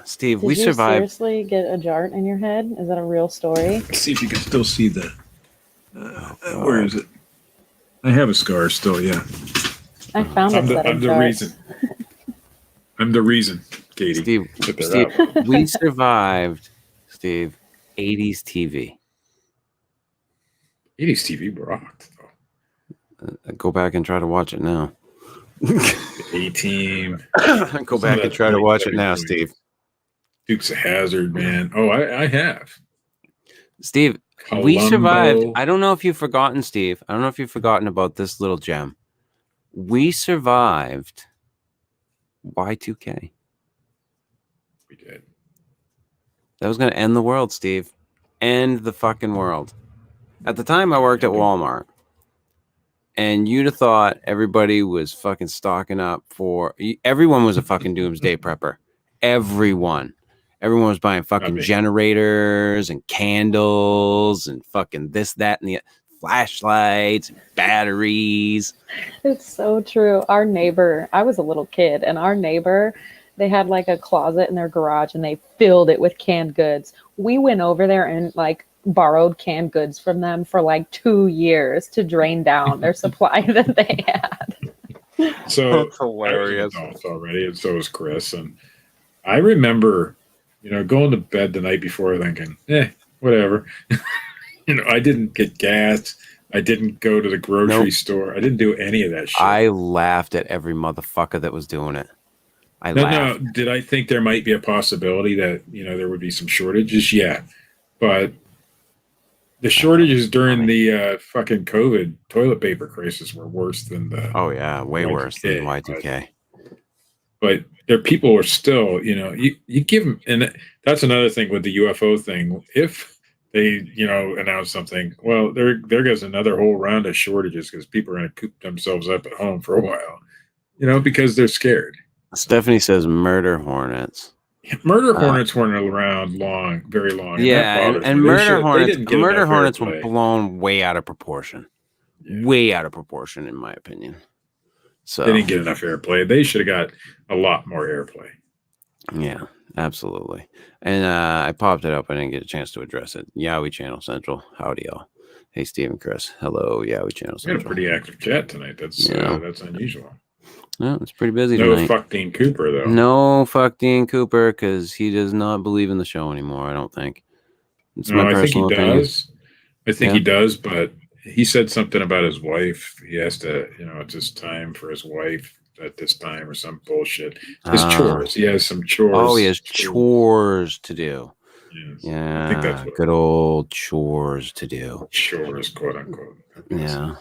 Steve, we survived. Did you seriously get a jart in your head? Is that a real story? Let's see if you can still see the. Where is it? I have a scar still. Yeah. I found it. I'm the reason. I'm the reason, Katie. Steve, we survived. Steve, 80s TV. 80s TV rocked. Go back and try to watch it now. A-Team. Go back and try to watch it now, Steve. Dukes of Hazzard, man. Oh, I have. Steve, Columbo. We survived. I don't know if you've forgotten, Steve. I don't know if you've forgotten about this little gem. We survived Y2K. We did. That was going to end the world, Steve. End the fucking world. At the time, I worked at Walmart. And you'd have thought everybody was fucking stocking up for... Everyone was a fucking doomsday prepper. Everyone was buying fucking generators and candles and fucking this, that, and the flashlights, batteries. It's so true. Our neighbor, I was a little kid, and our neighbor, they had like a closet in their garage and they filled it with canned goods. We went over there and like borrowed canned goods from them for like 2 years to drain down their supply that they had. So that's hilarious. Already, and so was Chris. And I remember, going to bed the night before thinking, whatever. I didn't get gas. I didn't go to the grocery store. I didn't do any of that shit. I laughed at every motherfucker that was doing it. I laughed. No, did I think there might be a possibility that, there would be some shortages? Yeah. But the shortages during the fucking COVID toilet paper crisis were worse than the... Oh, yeah. Way worse than Y2K. But there people were still, you give them... And that's another thing with the UFO thing. If they, announce something. Well, there goes another whole round of shortages because people are going to coop themselves up at home for a while, because they're scared. Stephanie says murder hornets. Murder hornets weren't around very long. Yeah, and me. murder hornets. Murder hornets airplay. were blown way out of proportion. Yeah. Way out of proportion, in my opinion. So they didn't get enough airplay. They should have got a lot more airplay. Yeah, absolutely. And I popped it up. I didn't get a chance to address it. Yowie Channel Central. Howdy, y'all. Hey, Steve and Chris. Hello, Yowie Channel Central. We had a pretty active chat tonight. That's unusual. No, it's pretty busy tonight. No fuck Dean Cooper, though. No fuck Dean Cooper, because he does not believe in the show anymore, I don't think. It's my personal opinion. Does. I think he does, but he said something about his wife. He has to, it's his time for his wife at this time or some bullshit. His chores. He has some chores. Oh, he has chores to do. Yes. Yeah, I think that's what good old chores to do. Chores, quote unquote. Yeah.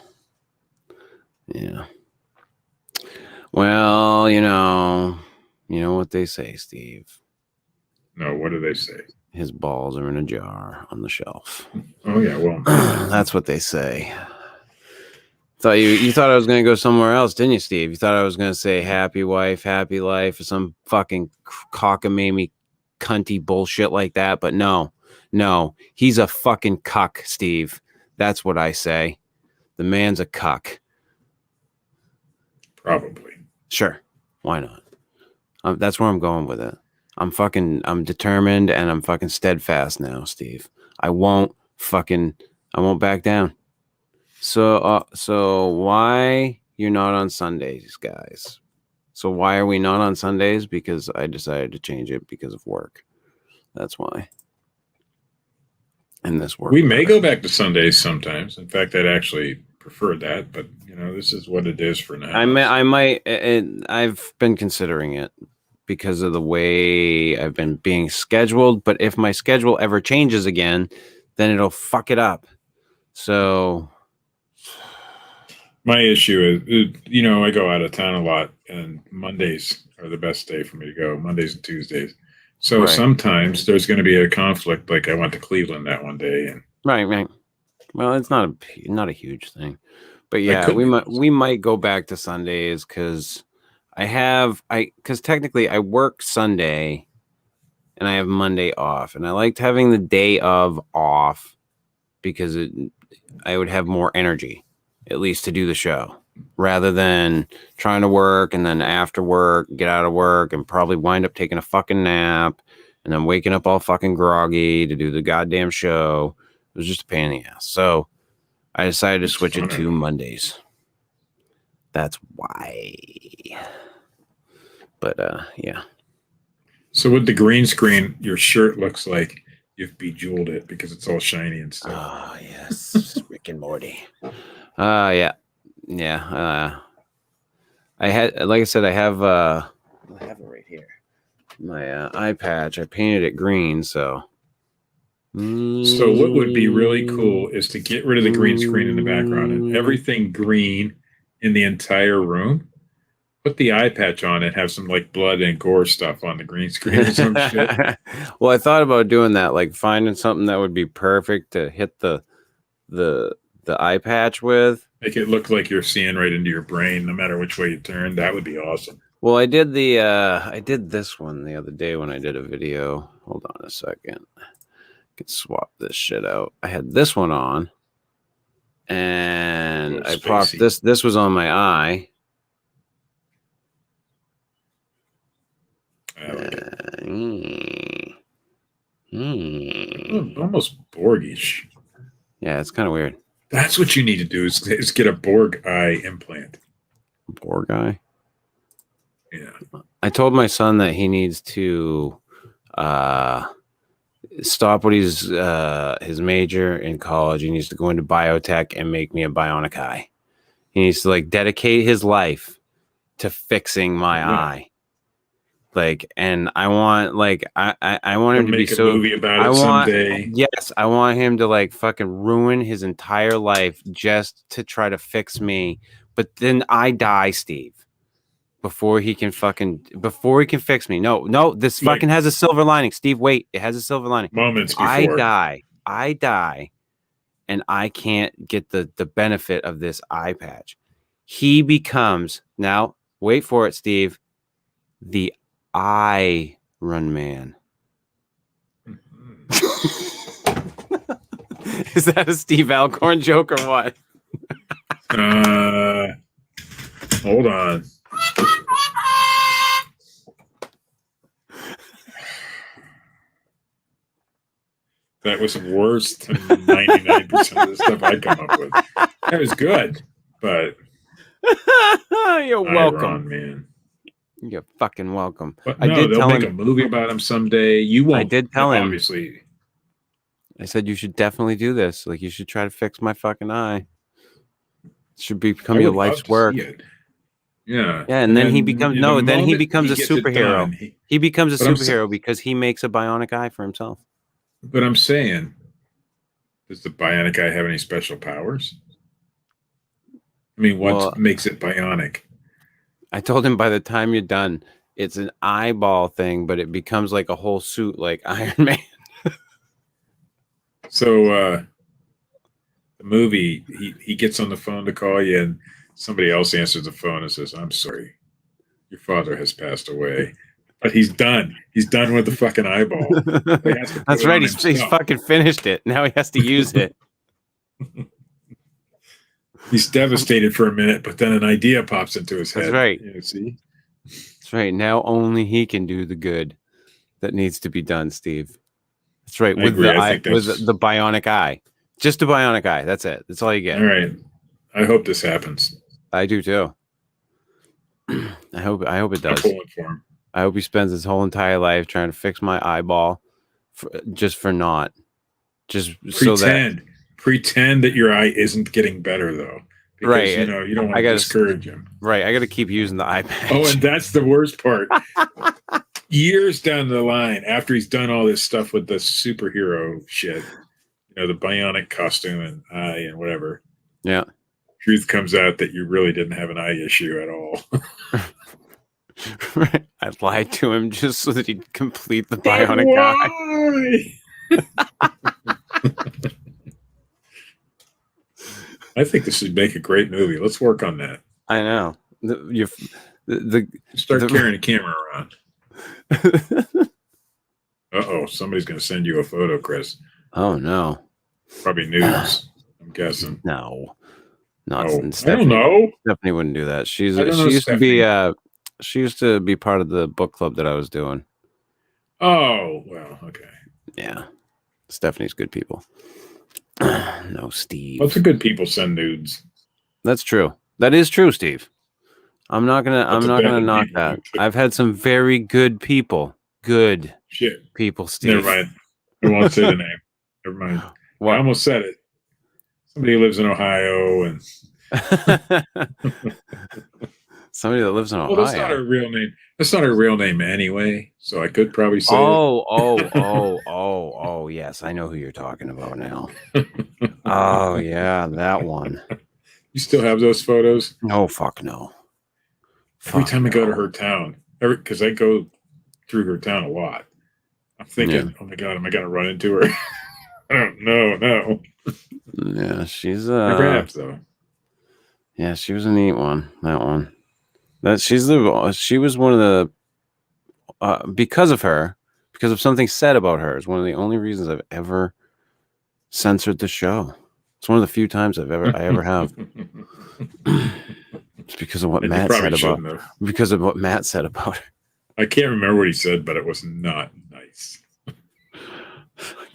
Yeah. Well, you know what they say, Steve. No, what do they say? His balls are in a jar on the shelf. Oh yeah, well, that's what they say. Thought you thought I was going to go somewhere else, didn't you, Steve? You thought I was going to say happy wife, happy life, or some fucking cockamamie, cunty bullshit like that. But no, he's a fucking cuck, Steve. That's what I say. The man's a cuck. Probably. Sure. Why not? That's where I'm going with it. I'm determined and I'm fucking steadfast now, Steve. I won't back down. So why you're not on Sundays, guys? So why are we not on Sundays? Because I decided to change it because of work. That's why. And this work. We may go back to Sundays sometimes. In fact, I'd actually prefer that, but this is what it is for now. I might. I've been considering it because of the way I've been being scheduled. But if my schedule ever changes again, then it'll fuck it up. So my issue is, I go out of town a lot, and Mondays are the best day for me to go. Mondays and Tuesdays. So sometimes there's going to be a conflict. Like I went to Cleveland that one day, and right. Well, it's not a huge thing, but yeah, we might go back to Sundays because because technically I work Sunday and I have Monday off, and I liked having the day of off because I would have more energy, at least to do the show, rather than trying to work and then after work get out of work and probably wind up taking a fucking nap and then waking up all fucking groggy to do the goddamn show. It was just a pain in the ass. So I decided to switch it to Mondays. That's why. But yeah. So with the green screen, your shirt looks like you've bejeweled it because it's all shiny and stuff. Oh yes, Rick and Morty. Yeah. I had, like I said, I have it right here. My eye patch. I painted it green, so. So what would be really cool is to get rid of the green screen in the background and everything green in the entire room. Put the eye patch on and have some like blood and gore stuff on the green screen or some shit. Well, I thought about doing that, like finding something that would be perfect to hit the eye patch with. Make it look like you're seeing right into your brain, no matter which way you turn. That would be awesome. Well, I did this one the other day when I did a video. Hold on a second. I could swap this shit out. I had this one on, and I popped this. This was on my eye. Almost Borgish. Yeah, it's kind of weird. That's what you need to do is get a Borg eye implant. Borg eye? Yeah. I told my son that he needs to stop what he's his major in college. He needs to go into biotech and make me a bionic eye. He needs to like dedicate his life to fixing my eye. Like, and I want I want him to be so. Movie about it someday. Yes, I want him to like fucking ruin his entire life just to try to fix me. But then I die, Steve, before he can fix me. No, this fucking has a silver lining, Steve. Wait, it has a silver lining. Moments before I die. I die and I can't get the benefit of this eye patch, he becomes, now wait for it, Steve, the Iron Man. Is that a Steve Alcorn joke or what? Hold on. That was worse than 99% of the stuff I come up with. That was good, but you're welcome, man. You're fucking welcome. But no, they'll make a movie about him someday. You won't. I did tell him. Obviously. I said you should definitely do this. Like, you should try to fix my fucking eye. It should become your life's work. Yeah. And then he becomes he becomes a superhero. He becomes a superhero because he makes a bionic eye for himself. But I'm saying, does the bionic eye have any special powers? I mean, what makes it bionic? I told him by the time you're done, it's an eyeball thing, but it becomes like a whole suit like Iron Man. So the movie, he gets on the phone to call you, and somebody else answers the phone and says, "I'm sorry, your father has passed away." But he's done. He's done with the fucking eyeball. That's right. He's fucking finished it. Now he has to use it. He's devastated for a minute, but then an idea pops into his head. That's right. You see? That's right. Now only he can do the good that needs to be done, Steve. That's right. With the bionic eye. Just a bionic eye. That's it. That's all you get. All right. I hope this happens. I do too. I hope it does. I'm pulling for him. I hope he spends his whole entire life trying to fix my eyeball just pretend that your eye isn't getting better though. Because, right. You don't want to discourage him. Right. I got to keep using the eye patch. Oh, and that's the worst part. Years down the line, after he's done all this stuff with the superhero shit, the bionic costume and eye and whatever. Yeah. Truth comes out that you really didn't have an eye issue at all. Right. I lied to him just so that he'd complete the bionic eye. I think this would make a great movie. Let's work on that. I know. Start carrying a camera around. Uh-oh, somebody's going to send you a photo, Chris. Oh, no. Probably news, I'm guessing. No. I don't know. Stephanie wouldn't do that. She used to be part of the book club that I was doing. Oh, well, okay. Yeah. Stephanie's good people. No, Steve. Lots of good people send nudes. That's true. That is true, Steve. I'm not gonna knock that. I've had some very good people. Good people, Steve. Never mind. I won't say the name. Never mind. What? I almost said it. Somebody who lives in Ohio and somebody that lives in Ohio. Well, that's not her real name. That's not her real name anyway. So I could probably say Oh, yes. I know who you're talking about now. Oh, yeah, that one. You still have those photos? No, fuck no. Every time I go to her town, because I go through her town a lot, I'm thinking, oh my God, am I going to run into her? I don't know. No. Yeah, she's perhaps though. Yeah, she was a neat one. That one. She was one of the because of something said about her, is one of the only reasons I've ever censored the show. It's one of the few times I ever have. It's because of what Matt said about her. Because of what Matt said about her. I can't remember what he said, but it was not nice. I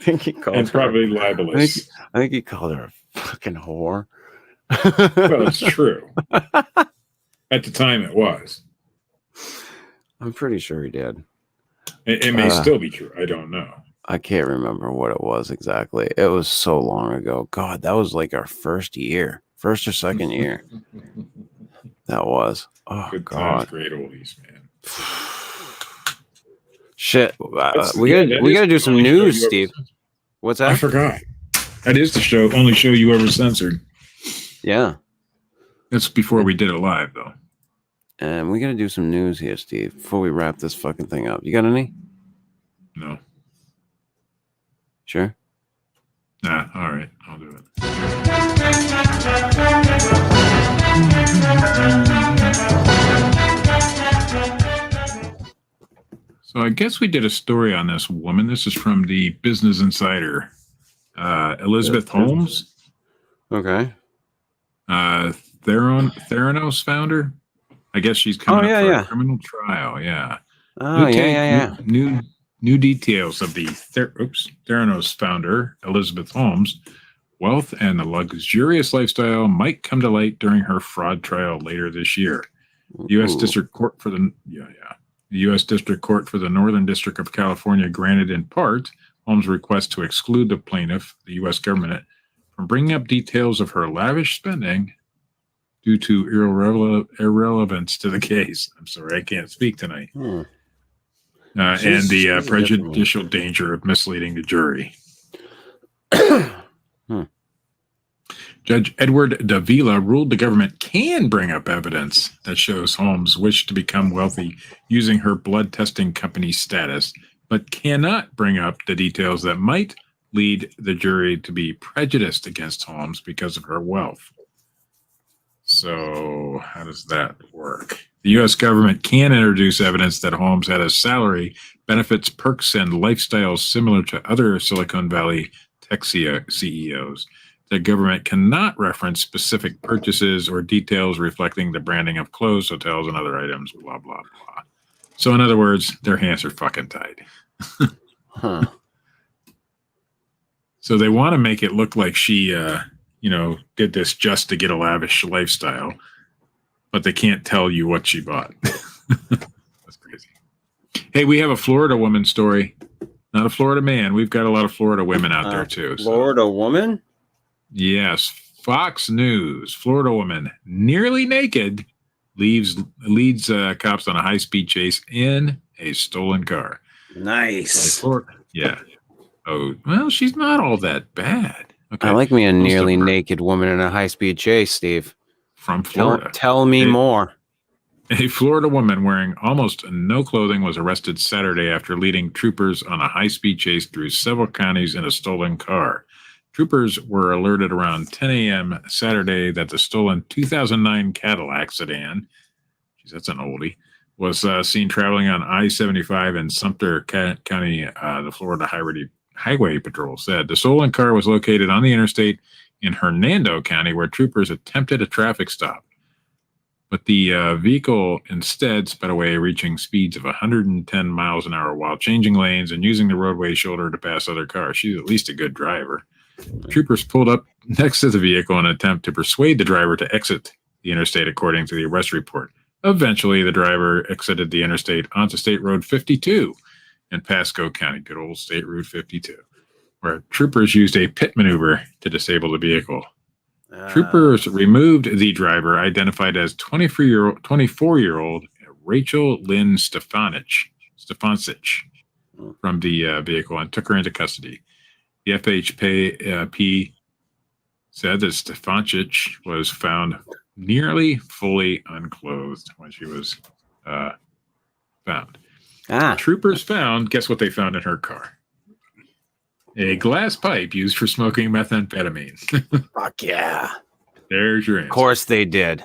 think he called her probably libelous. I think he called her a fucking whore. Well, it's true. At the time, it was. I'm pretty sure he did. It may still be true. I don't know. I can't remember what it was exactly. It was so long ago. God, that was like our first or second year. That was. Oh, good God. Times, great oldies, man. Shit. We gotta do some news, Steve. What's that? I forgot. That is the only show you ever censored. Yeah. That's before we did it live, though. And we got to do some news here, Steve, before we wrap this fucking thing up. You got any? No. Sure? Nah, all right. I'll do it. So I guess we did a story on this woman. This is from the Business Insider. Elizabeth Holmes. Okay. Theranos founder. I guess she's coming up for a criminal trial. Yeah. Oh, yeah. New details of the Theranos founder, Elizabeth Holmes, wealth and the luxurious lifestyle might come to light during her fraud trial later this year. The U.S. District Court for the U.S. District Court for the Northern District of California granted in part Holmes' request to exclude the plaintiff, the U.S. government, from bringing up details of her lavish spending due to irrelevance to the case. I'm sorry, I can't speak tonight. And the prejudicial danger of misleading the jury. Judge Edward Davila ruled the government can bring up evidence that shows Holmes wished to become wealthy using her blood testing company status, but cannot bring up the details that might lead the jury to be prejudiced against Holmes because of her wealth. So how does that work? The U.S. government can introduce evidence that Holmes had a salary, benefits, perks, and lifestyles similar to other Silicon Valley tech CEOs. The government cannot reference specific purchases or details reflecting the branding of clothes, hotels, and other items, blah, blah, blah. So in other words, their hands are fucking tied. So they want to make it look like she, did this just to get a lavish lifestyle, but they can't tell you what she bought. That's crazy. Hey, we have a Florida woman story, not a Florida man. We've got a lot of Florida women out there too. Florida woman? Yes. Fox News, Florida woman nearly naked leads cops on a high-speed chase in a stolen car. Nice. Yeah. Oh, well, she's not all that bad. Okay. I like me a nearly naked woman in a high-speed chase, Steve. From Florida. Tell me more. A Florida woman wearing almost no clothing was arrested Saturday after leading troopers on a high-speed chase through several counties in a stolen car. Troopers were alerted around 10 a.m. Saturday that the stolen 2009 Cadillac sedan, geez, that's an oldie, was seen traveling on I-75 in Sumter County. The Florida Highway Patrol said the stolen car was located on the interstate in Hernando County, where troopers attempted a traffic stop. But the vehicle instead sped away, reaching speeds of 110 miles an hour while changing lanes and using the roadway shoulder to pass other cars. She's at least a good driver. Troopers pulled up next to the vehicle in an attempt to persuade the driver to exit the interstate, according to the arrest report. Eventually, the driver exited the interstate onto State Road 52 in Pasco County, good old State Route 52, where troopers used a pit maneuver to disable the vehicle. Troopers removed the driver, identified as 24-year-old Rachel Lynn Stefancic, from the vehicle and took her into custody. The FHP said that Stefancic was found nearly fully unclothed when she was found. Troopers found, guess what they found in her car? A glass pipe used for smoking methamphetamine. Fuck yeah. There's your answer. Of course they did.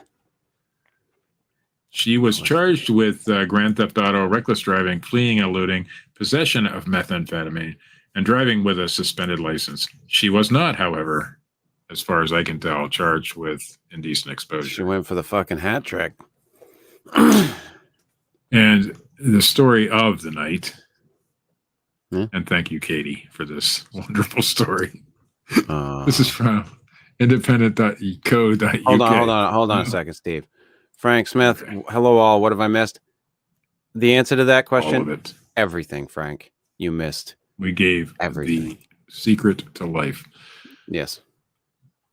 She was charged with Grand Theft Auto, reckless driving, fleeing and eluding, possession of methamphetamine, and driving with a suspended license. She was not, however, as far as I can tell, charged with indecent exposure. She went for the fucking hat trick. And the story of the night, and thank you, Katie, for this wonderful story. This is from independent.co.uk. Hold on a second, Steve. Frank Smith, hello all. What have I missed? The answer to that question? All of it. Everything, Frank. You missed. We gave everything. The secret to life. Yes.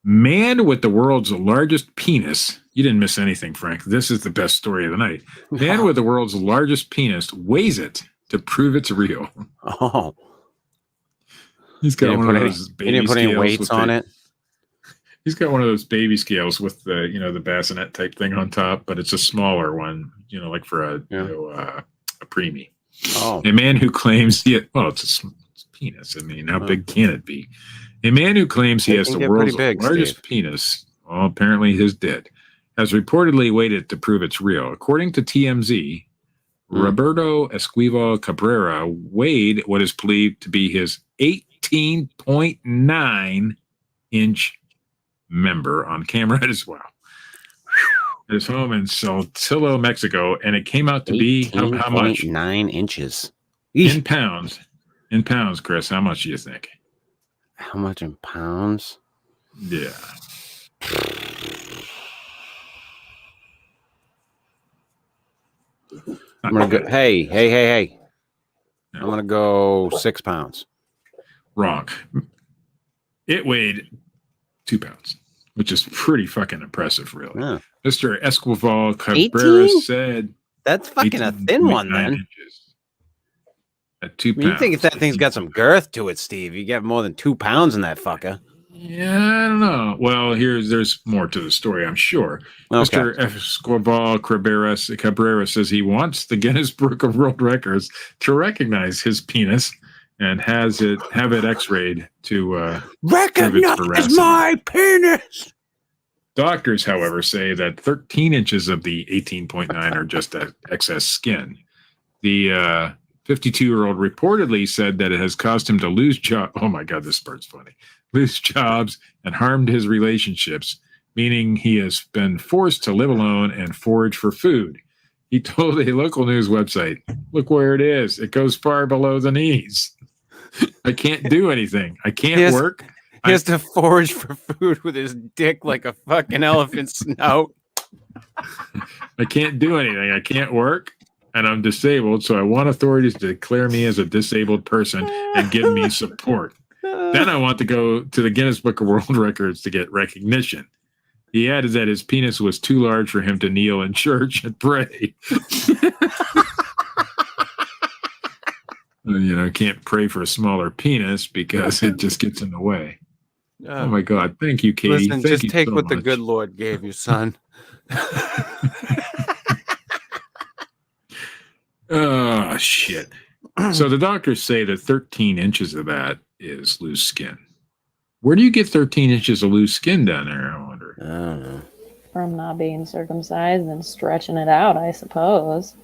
Man with the world's largest penis. You didn't miss anything, Frank. This is the best story of the night. Man with the world's largest penis weighs it to prove it's real. Oh. He's got one of those baby scales. You didn't put any weights on it? He's got one of those baby scales with the, the bassinet type thing on top, but it's a smaller one, like for a preemie. Oh. A man who claims it's a penis. I mean, how big can it be? A man who claims he has the world's largest penis, well, apparently his did, has reportedly waited to prove it's real. According to TMZ, Roberto Esquivel Cabrera weighed what is believed to be his 18.9-inch member on camera as well. At his home in Saltillo, Mexico, and it came out to be how much? 9 inches. In pounds. In pounds, Chris, how much do you think? How much in pounds? Yeah. I'm gonna go. Hey! No. I'm gonna go 6 pounds. Wrong. It weighed 2 pounds, which is pretty fucking impressive, really. Yeah. Mr. Esquivel Cabrera said that's fucking a thin one, then. Inches at 2 pounds. You think if that thing's got some girth to it, Steve, you get more than 2 pounds in that fucker. Yeah, I don't know. Well, there's more to the story, I'm sure. Okay. Mr. Esquivel Cabrera says he wants the Guinness Book of World Records to recognize his penis and have it x-rayed to recognize my penis. Doctors, however, say that 13 inches of the 18.9 are just excess skin. The 52-year-old reportedly said that it has caused him to lose job. Oh my God, this part's funny. Lose jobs and harmed his relationships, meaning he has been forced to live alone and forage for food. He told a local news website, "Look where it is. It goes far below the knees. I can't do anything. I can't work." He has to forage for food with his dick like a fucking elephant snout. I can't do anything. I can't work, and I'm disabled, so I want authorities to declare me as a disabled person and give me support. Then I want to go to the Guinness Book of World Records to get recognition. He added that his penis was too large for him to kneel in church and pray. Can't pray for a smaller penis because it just gets in the way. Oh my God. Thank you, Katie. Listen, just take what the good Lord gave you, son. Oh, shit. So the doctors say that 13 inches of that is loose skin. Where do you get 13 inches of loose skin down there, I wonder? I don't know. From not being circumcised and stretching it out, I suppose.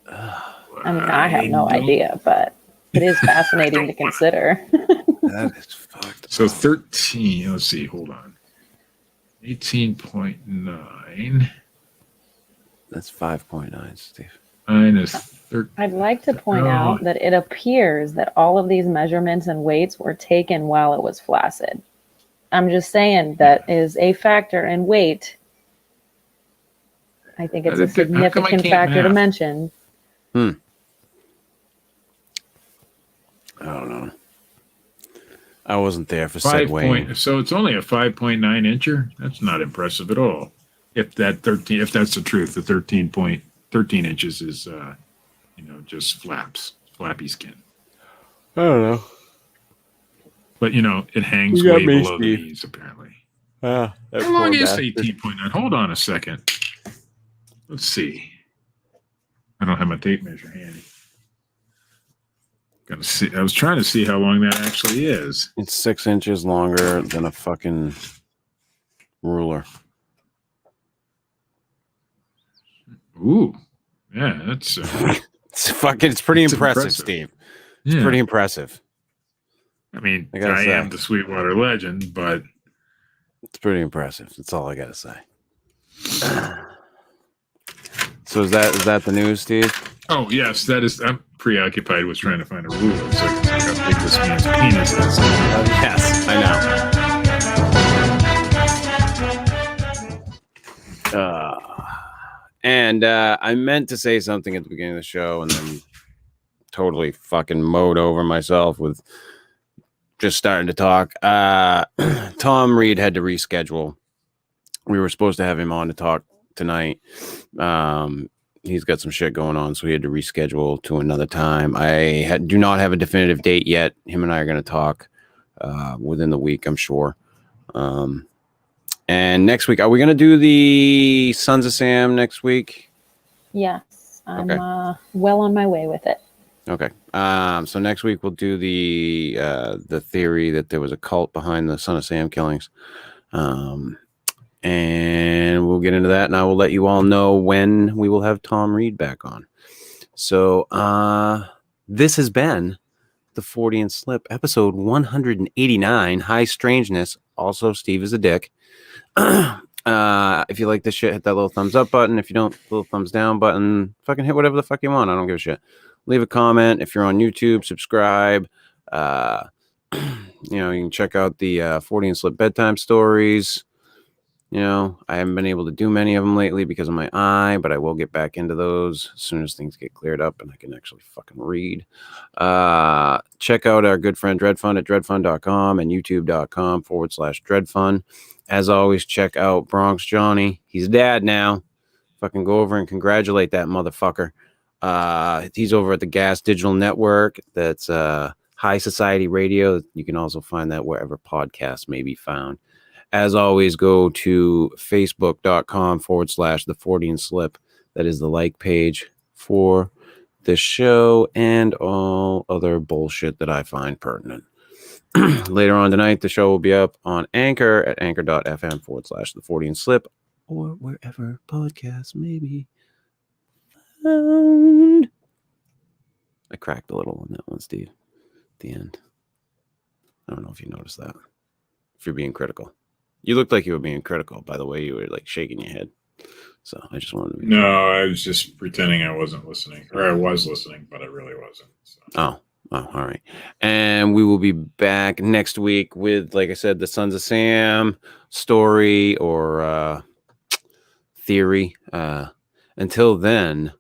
I mean, I have no idea, but it is fascinating to consider. That is fucked. So 13, let's see, hold on. 18.9. That's 5.9, Steve. Minus 13. I'd like to point out that it appears that all of these measurements and weights were taken while it was flaccid. I'm just saying that is a factor in weight. I think it's a significant factor to mention. I don't know. I wasn't there for said weighing. So it's only a 5.9 incher. That's not impressive at all. If that's the truth, the 13 inches is, just flappy skin. I don't know. But it hangs way below the knees, apparently. How long is 18.9? Hold on a second. Let's see. I don't have my tape measure handy. Gotta see. I was trying to see how long that actually is. It's 6 inches longer than a fucking ruler. Ooh, yeah, that's it's pretty impressive, Steve. It's pretty impressive. I mean, I am the Sweetwater legend, but it's pretty impressive. That's all I gotta say. So is that the news, Steve? Oh yes, that is. I'm preoccupied with trying to find a ruler so I can see how big this man's penis is. Yes, I know. And I meant to say something at the beginning of the show and then totally fucking mowed over myself with just starting to talk. Tom Reed had to reschedule. We were supposed to have him on to talk tonight. He's got some shit going on, so he had to reschedule to another time. I do not have a definitive date yet. Him and I are going to talk within the week, I'm sure. And next week, are we going to do the Sons of Sam next week? Yes, I'm well on my way with it. Okay. So next week we'll do the theory that there was a cult behind the Son of Sam killings. And we'll get into that, and I will let you all know when we will have Tom Reed back on. So this has been the Fortean Slip, episode 189, High Strangeness. Also, Steve is a dick. If you like this shit, hit that little thumbs up button. If you don't, little thumbs down button. Fucking hit whatever the fuck you want. I don't give a shit. Leave a comment. If you're on YouTube, subscribe. You can check out the Fortean Slip bedtime stories. I haven't been able to do many of them lately because of my eye, but I will get back into those as soon as things get cleared up and I can actually fucking read. Check out our good friend Dreadfund at dreadfund.com and youtube.com/dreadfund. As always, check out Bronx Johnny. He's dad now. Fucking go over and congratulate that motherfucker. He's over at the Gas Digital Network. That's High Society Radio. You can also find that wherever podcasts may be found. As always, go to facebook.com/the Fortean Slip. That is the like page for the show and all other bullshit that I find pertinent. Later on tonight, the show will be up on Anchor at anchor.fm/the Fortean Slip or wherever podcasts may be found. I cracked a little on that one, Steve, at the end. I don't know if you noticed that. If you're being critical. You looked like you were being critical by the way you were like shaking your head. So I just wanted to No, I was just pretending I wasn't listening. Or I was listening, but I really wasn't. So. Oh, all right. And we will be back next week with, like I said, the Sons of Sam story or theory. Until then,